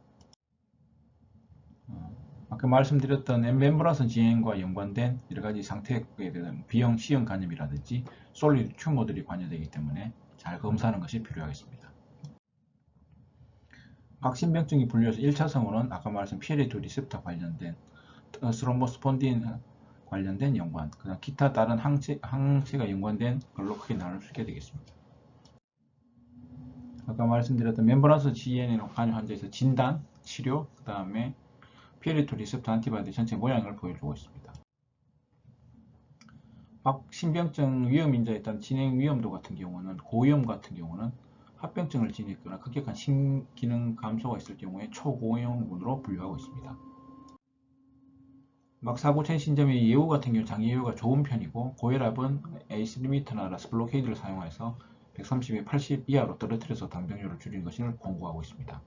아까 말씀드렸던 멤브라선 지행과 연관된 여러가지 상태에 대한 B형, C형 간염이라든지 솔리드 튜머들이 관여되기 때문에 잘 검사하는 것이 필요하겠습니다. 박신병증이 분류해서 1차성으로는 아까 말씀 PLA2 리셉터 관련된 스롬보스폰딘 관련된 연관, 그다음 기타 다른 항체가 연관된 걸로 크게 나눌 수 있게 되겠습니다. 아까 말씀드렸던 멤브라선 지엔에 관여 환자에서 진단, 치료, 그 다음에 PLA2 리셉터 안티바디 전체 모양을 보여주고 있습니다. 신병증 위험인자에 따른 진행 위험도 같은 경우는 고위험 같은 경우는 합병증을 지녔거나 급격한 신기능 감소가 있을 경우에 초고위험군으로 분류하고 있습니다. 막 사고체 신점의 예후 같은 경우 장기 예후가 좋은 편이고 고혈압은 ACE 인히비터나 라스 블로케이드를 사용해서 130에 80 이하로 떨어뜨려서 당병률을 줄이는 것을 권고하고 있습니다.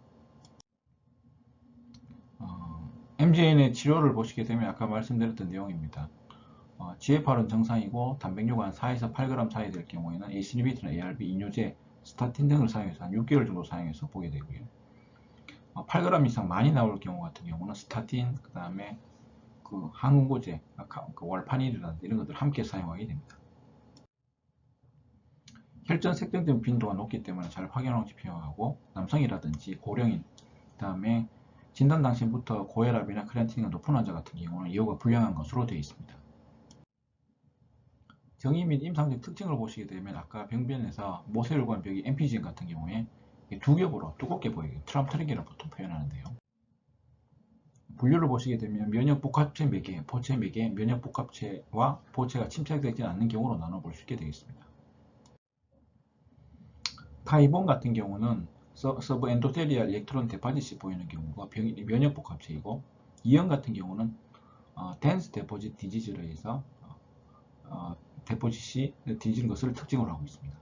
MJN의 치료를 보시게 되면 아까 말씀드렸던 내용입니다. GFR은 정상이고 단백뇨가 한 4에서 8g 사이 될 경우에는 ACE 인히비터나 ARB, 이뇨제, 스타틴 등을 사용해서 한 6개월 정도 사용해서 보게 되고요. 8g 이상 많이 나올 경우 같은 경우는 스타틴, 그 다음에 항응고제, 월파닌이라든지 이런 것들을 함께 사용하게 됩니다. 혈전 색정된 빈도가 높기 때문에 잘 확인하는 것이 필요하고 남성이라든지 고령인, 그 다음에 진단 당시부터 고혈압이나 크레아틴이 높은 환자 같은 경우는 예후가 불량한 것으로 되어 있습니다. 정의 및 임상적 특징을 보시게 되면 아까 병변에서 모세혈관 벽이 MPGN 같은 경우에 두 겹으로 두껍게 보이게 트람트랙이라고 보통 표현하는데요. 분류를 보시게 되면 면역복합체 매개, 보체 매개, 면역복합체와 보체가 침착되지 않는 경우로 나눠볼 수 있게 되겠습니다. 타입1 같은 경우는 서브 엔도텔리알 일렉트론 데파짓이 보이는 경우가 면역복합체이고, 2형 같은 경우는 덴스 데포짓 디지즈로 해서 데포짓이 뒤지는 것을 특징으로 하고 있습니다.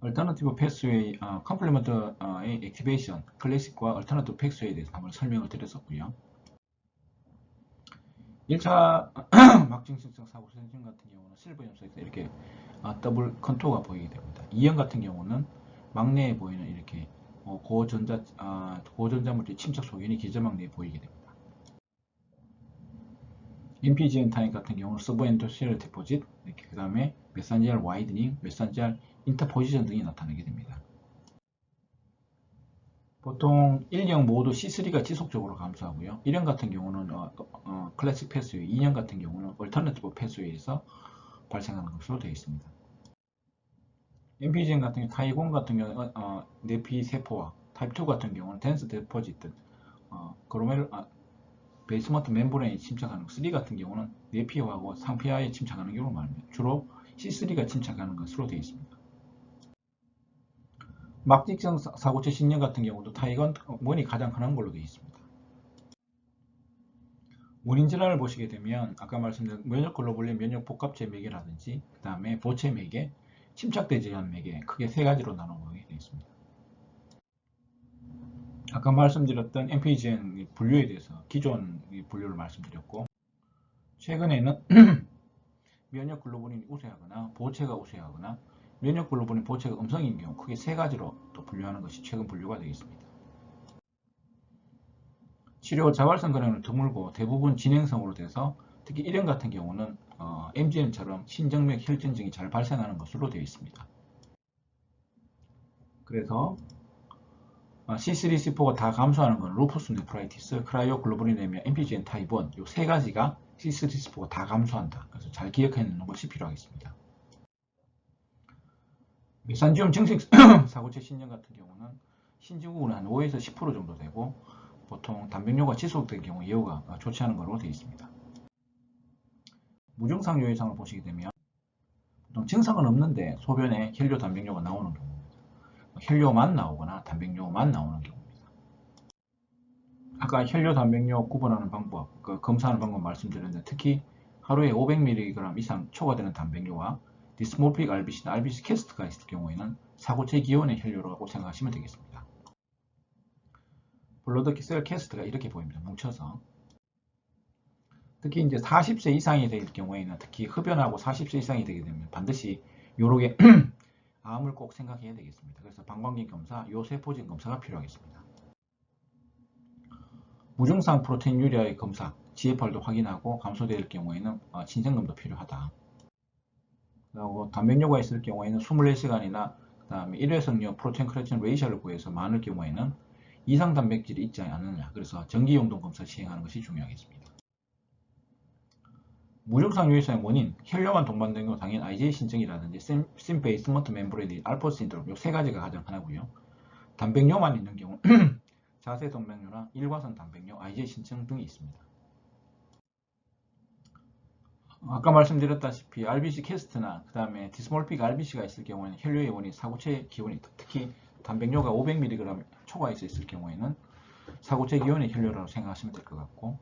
얼터너티브 패스웨이, 컴플리먼트의 액티베이션, 클래식과 얼터너티브 패스웨이에 대해서 한번 설명을 드렸었고요. 1차 막증식성 사고 선진 같은 경우는 실버 염소에서 이렇게 더블 컨토가 보이게 됩니다. 2형 같은 경우는 막내에 보이는 이렇게 고전자물질 침착 소견이 기저막내에 보이게 됩니다. MPGN 타입 같은 경우는 서브엔도시얼 디포짓, 그 다음에 메산지알 와이드닝, 메산지알 인터포지션 등이 나타나게 됩니다. 보통 1형 모두 C3가 지속적으로 감소하고요. 1형 같은 경우는 클래식 패스웨이, 2형 같은 경우는 얼터너티브 패스웨이에서 발생하는 것으로 되어 있습니다. MPGN 같은 경우 타입 1 같은 경우는 내피 세포와 타입 2 같은 경우는 덴스 데포지트, 베이스먼트 멤브레인에 침착하는 것, 3 같은 경우는 내피하고 상피하에 침착하는 경우를 말합니다. 주로 C3가 침착하는 것으로 되어 있습니다. 막직성 사고체 신경 같은 경우도 타입 1이 가장 흔한 걸로 되어 있습니다. 원인 질환을 보시게 되면 아까 말씀드린 면역글로불린 면역복합체 매개라든지 그 다음에 보체 매개, 침착되지 않은 매개, 크게 세 가지로 나눠보게 되어 있습니다. 아까 말씀드렸던 MPGN 분류에 대해서 기존 분류를 말씀드렸고, 최근에는 면역글로불린이 우세하거나 보체가 우세하거나 면역글로불린 보체가 음성인 경우 크게 세 가지로 또 분류하는 것이 최근 분류가 되겠습니다. 치료 자발성 근행은 드물고 대부분 진행성으로 돼서 특히 1형 같은 경우는 MGM처럼 신정맥 혈전증이 잘 발생하는 것으로 되어 있습니다. 그래서 C3, C4가 다 감소하는 건 루푸스 네프라이티스, 크라이오글로불리네미아, MPGN 타입 1 이 세 가지가 C3, C4가 다 감소한다. 그래서 잘 기억해 놓는 것이 필요하겠습니다. 메산지움 증식 사고체 신경 같은 경우는 신증후군은 한 5에서 10% 정도 되고 보통 단백뇨가 지속된 경우 예후가 좋지 않은 것으로 되어 있습니다. 무증상 요해상을 보시게 되면 보통 증상은 없는데 소변에 혈뇨 단백뇨가 나오는 경우입니다. 혈뇨만 나오거나 단백뇨만 나오는 경우입니다. 아까 혈뇨 단백뇨 구분하는 방법, 검사하는 방법 말씀드렸는데 특히 하루에 500mg 이상 초과되는 단백뇨와 디스몰픽 RBC나 RBC 캐스트가 있을 경우에는 사고체 기원의 혈뇨라고 생각하시면 되겠습니다. 블러드 셀 캐스트가 이렇게 보입니다. 뭉쳐서. 특히 이제 40세 이상이 될 경우에는 특히 흡연하고 40세 이상이 되게 되면 반드시 요렇게 암을 꼭 생각해야 되겠습니다. 그래서 방광경 검사, 요세포진 검사가 필요하겠습니다. 무증상 프로테인 유리아의 검사, GFR도 확인하고 감소될 경우에는 진생검도 필요하다. 그리고 단백뇨가 있을 경우에는 24시간이나 그 다음에 1회성용 프로테인 크레틴 레이셔를 구해서 많을 경우에는 이상 단백질이 있지 않느냐, 그래서 정기용동 검사 시행하는 것이 중요하겠습니다. 무증상 요해상의 원인, 혈뇨만 동반된 경우 당연 IgA 신증이라든지 심 베이스먼트 멤브레인 알포 신드롬 이 세 가지가 가장 흔하고요. 단백뇨만 있는 경우 자세 동맥뇨나 일과성 단백뇨, IgA 신증 등이 있습니다. 아까 말씀드렸다시피 RBC 캐스트나 그 다음에 디스몰픽 RBC가 있을 경우에는 혈뇨의 원인, 사고체 기원이 특히 단백뇨가 500mg 초과해서 있을 경우에는 사고체 기원의 혈뇨라고 생각하시면 될 것 같고,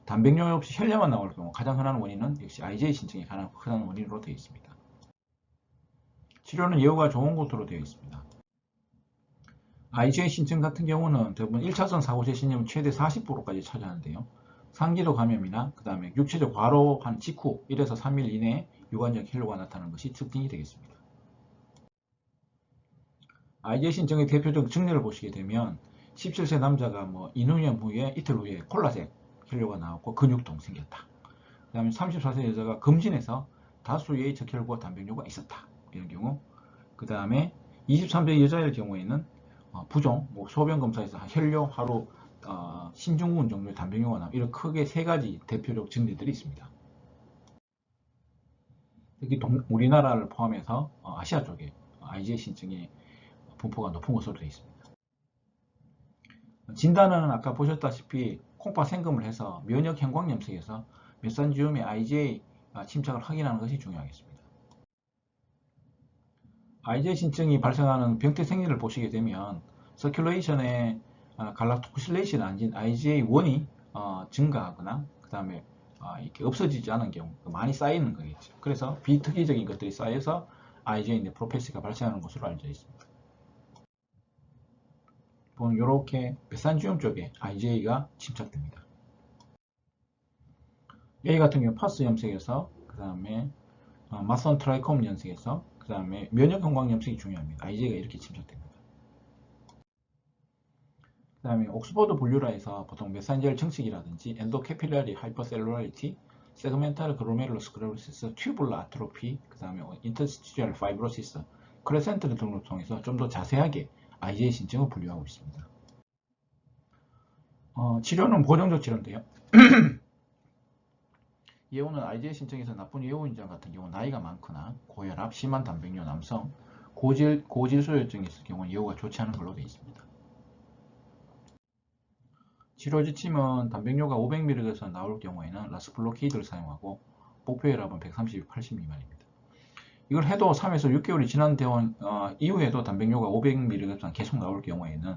단백뇨 없이 혈뇨만 나올 경우 가장 흔한 원인은 역시 IgA 신증이 가장 흔한 원인으로 되어 있습니다. 치료는 예후가 좋은 것으로 되어 있습니다. IgA 신증 같은 경우는 대부분 1차선 사고체 신염은 최대 40%까지 차지하는데요. 상기도 감염이나 그 다음에 육체적 과로한 직후 1에서 3일 이내에 유관적 혈뇨가 나타나는 것이 특징이 되겠습니다. IgA 신증의 대표적 증례를 보시게 되면 17세 남자가 인후염 후에 이틀 후에 콜라색 혈뇨가 나왔고 근육통 생겼다. 그 다음에 34세 여자가 검진해서 다수의 적혈과 단백뇨가 있었다. 이런 경우. 그 다음에 23세 여자의 경우에는 부종, 소변 검사에서 혈뇨, 하루 신증후군 종류의 단백뇨가 나오고 이런 크게 세 가지 대표적 증례들이 있습니다. 특히 우리나라를 포함해서 아시아 쪽에 IgA 신증이 분포가 높은 것으로 되어 있습니다. 진단은 아까 보셨다시피 콩팥 생금을 해서 면역 형광 염색에서 메산지움의 IgA 침착을 확인하는 것이 중요하겠습니다. IgA 신증이 발생하는 병태 생리를 보시게 되면 서큘레이션에 갈락토크실레이션 안진 IgA1이 증가하거나 그 다음에 이렇게 없어지지 않은 경우 많이 쌓이는 거겠죠. 그래서 비특이적인 것들이 쌓여서 IgA 네프로패시가 발생하는 것으로 알려져 있습니다. 보면 이렇게 메산지움 쪽에 IgA가 침착됩니다. A 같은 경우 파스 염색에서 그 다음에 마선 트라이콤 염색에서 그 다음에 면역 형광 염색이 중요합니다. IgA가 이렇게 침착됩니다. 그 다음에 옥스퍼드 분류라에서 보통 메산젤 증식이라든지 엔도캐필라리 하이퍼셀룰라리티, 세그멘탈 그로메룰로스크레로시스, 튜블러 아트로피, 그 다음에 인터스티셜 파이브로시스, 크레센트 등을 통해서 좀 더 자세하게 IgA 신증을 분류하고 있습니다. 치료는 보정적 치료인데요. 예후는 IgA 신증에서 나쁜 예후 인자 같은 경우 나이가 많거나 고혈압, 심한 단백뇨 남성, 고질소혈증이 있을 경우 예후가 좋지 않은 걸로 되어 있습니다. 치료 지침은 단백뇨가 500mg에서 나올 경우에는 라스블로케이드를 사용하고 목표혈압은 130, 80 미만입니다. 이걸 해도 3에서 6개월이 지난 이후에도 단백뇨가 500mg 계속 나올 경우에는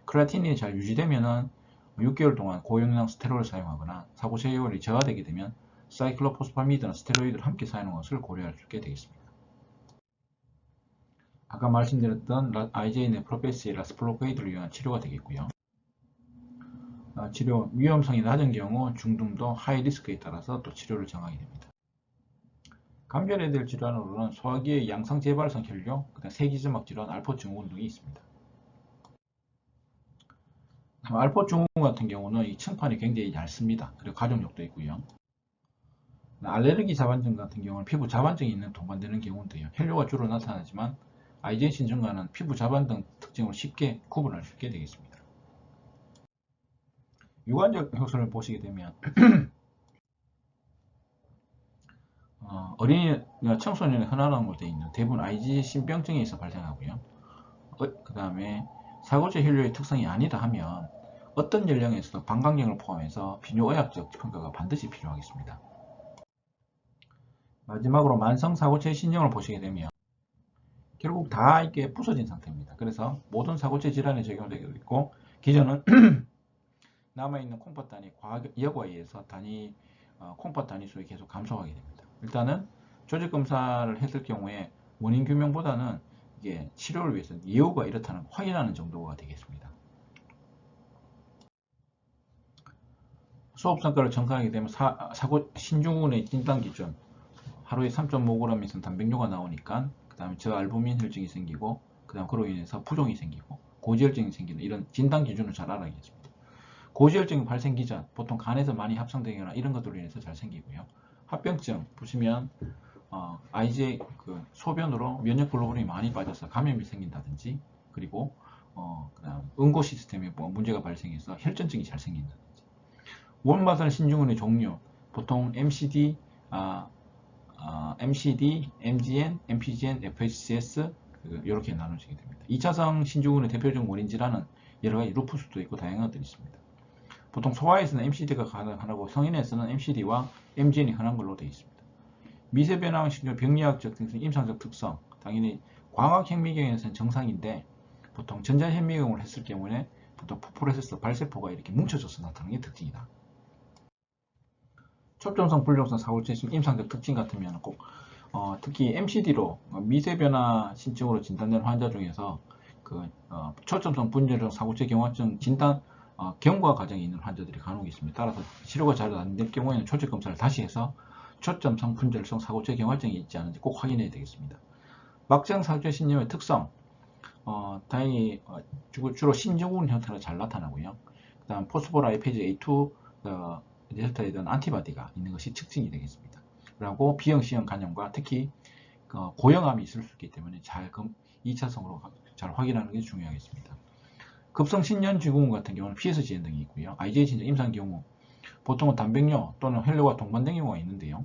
크레아틴이 잘 유지되면은 6개월 동안 고용량 스테로이드를 사용하거나 사고 체결이 저하되게 되면 사이클로포스파미드나 스테로이드를 함께 사용하는 것을 고려할 수 있게 되겠습니다. 아까 말씀드렸던 IgA 네프로패시 라스블로케이드를 위한 치료가 되겠고요. 치료 위험성이 낮은 경우 중등도 하이 리스크에 따라서 또 치료를 정하게 됩니다. 감별해야 될 질환으로는 소화기의 양성 재발성 혈뇨, 그다음 세기점막 질환, 알포 증후군 등이 있습니다. 알포 증후군 같은 경우는 이 층판이 굉장히 얇습니다. 그리고 가족력도 있고요. 알레르기 자반증 같은 경우는 피부 자반증이 있는 동반되는 경우인데요. 혈뇨가 주로 나타나지만 IgA 신증과는 피부 자반증 특징을 쉽게 구분할 수 있게 되겠습니다. 유관적 효소를 보시게 되면 어린이나 청소년에 흔한으로 되어 있는 대부분 IgA 신병증에 의해서 발생하고요. 그 다음에 사고체 혈뇨의 특성이 아니다 하면 어떤 연령에서도 방광경을 포함해서 비뇨의학적 평가가 반드시 필요하겠습니다. 마지막으로 만성 사고체 신경을 보시게 되면 결국 다 이렇게 부서진 상태입니다. 그래서 모든 사고체 질환에 적용되고 있고 기존은 남아있는 콩팥 단위 여과에 의해서 콩팥 단위 수가 계속 감소하게 됩니다. 일단은 조직 검사를 했을 경우에 원인 규명보다는 이게 치료를 위해서 예후가 이렇다는 확인하는 정도가 되겠습니다. 수업 성과를 정상하게 되면 신중군의 진단 기준 하루에 3.5g 이상 단백뇨가 나오니까 그 다음에 저알부민 혈증이 생기고 그 다음 그로 인해서 부종이 생기고 고지혈증이 생기는 이런 진단 기준을 잘 알아야겠습니다. 고지혈증 발생 기전 보통 간에서 많이 합성되거나 이런 것들로 인해서 잘 생기고요. 합병증 보시면 IgA 소변으로 면역 글로불린이 많이 빠져서 감염이 생긴다든지 그리고 그다음 응고 시스템에 문제가 발생해서 혈전증이 잘 생긴다든지 원마선 신증후군의 종류 보통 MCD, MGN, MPGN, FHCS 이렇게 나누시게 됩니다. 2차성 신증후군의 대표적 원인 질환은 여러가지 루푸스도 있고 다양한 것들이 있습니다. 보통 소아에서는 MCD가 가능하고 성인에서는 MCD와 MGN이 흔한 걸로 되어 있습니다. 미세변화성 신증 병리학적 특성, 임상적 특성 당연히 광학현미경에서는 정상인데 보통 전자현미경을 했을 경우에 보통 포프레세스 발세포가 이렇게 뭉쳐져서 나타나는 게 특징이다. 초점성 불정성 사고체 임상적 특징 같으면 꼭 특히 MCD로 미세변화 신증으로 진단된 환자 중에서 초점성 분절성 사고체 경화증 진단 경과 과정에 있는 환자들이 간혹 있습니다. 따라서 치료가 잘 안 될 경우에는 조직 검사를 다시 해서 초점성 분절성 사고체 경화증이 있지 않은지 꼭 확인해야 되겠습니다. 막장 사고체 신증의 특성 다행히 주로 신증후군 형태로 잘 나타나고요. 그 다음 포스포라이페이즈 A2 레셉터에 대한 안티바디가 있는 것이 특징이 되겠습니다. 그리고 B형, C형 간염과 특히 고형암이 있을 수 있기 때문에 잘 2차성으로 잘 확인하는 게 중요하겠습니다. 급성 신년증후군 같은 경우는 PSGN 등이 있고요. IgA 신증 임상 경우 보통은 단백뇨 또는 혈뇨가 동반된 경우가 있는데요.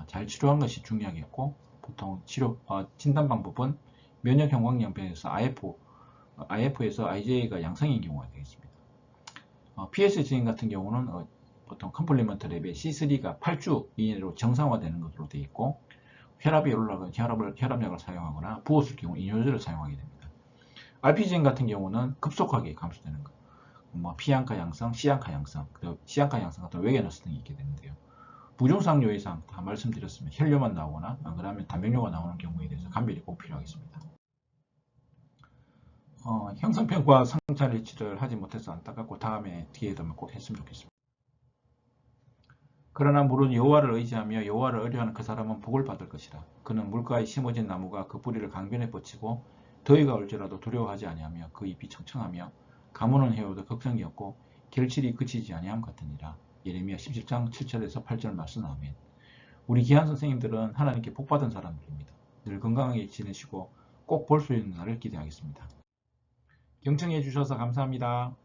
잘 치료한 것이 중요하겠고, 보통 진단 방법은 면역형광염병에서 IF에서 IgA가 양성인 경우가 되겠습니다. PS 증인 같은 경우는 보통 컴플리먼트 랩에 C3가 8주 이내로 정상화되는 것으로 되어 있고, 혈압이 올라가면 혈압약을 사용하거나 부었을 경우 이뇨제를 사용하게 됩니다. RPGN 같은 경우는 급속하게 감소되는 것, P앙카 양성, C앙카 양성, C앙카 양성 같은 외계너스 등이 있게 되는데요. 부종상 요이상 다 말씀드렸으면 혈뇨만 나오거나 그러면 단백뇨가 나오는 경우에 대해서 감별이 꼭 필요하겠습니다. 형성평가 상찰 일치를 하지 못해서 안타깝고 다음에 기회 되면 꼭 했으면 좋겠습니다. 그러나 물은 여호와를 의지하며 여호와를 의뢰하는 그 사람은 복을 받을 것이라. 그는 물가에 심어진 나무가 그 뿌리를 강변에 뻗치고 더위가 올지라도 두려워하지 아니하며 그 잎이 청청하며 가무는 해오도 걱정이 없고 결실이 그치지 아니함 같으니라. 예레미야 17장 7절에서 8절 말씀. 아멘. 우리 귀한 선생님들은 하나님께 복받은 사람들입니다. 늘 건강하게 지내시고 꼭 볼 수 있는 날을 기대하겠습니다. 경청해 주셔서 감사합니다.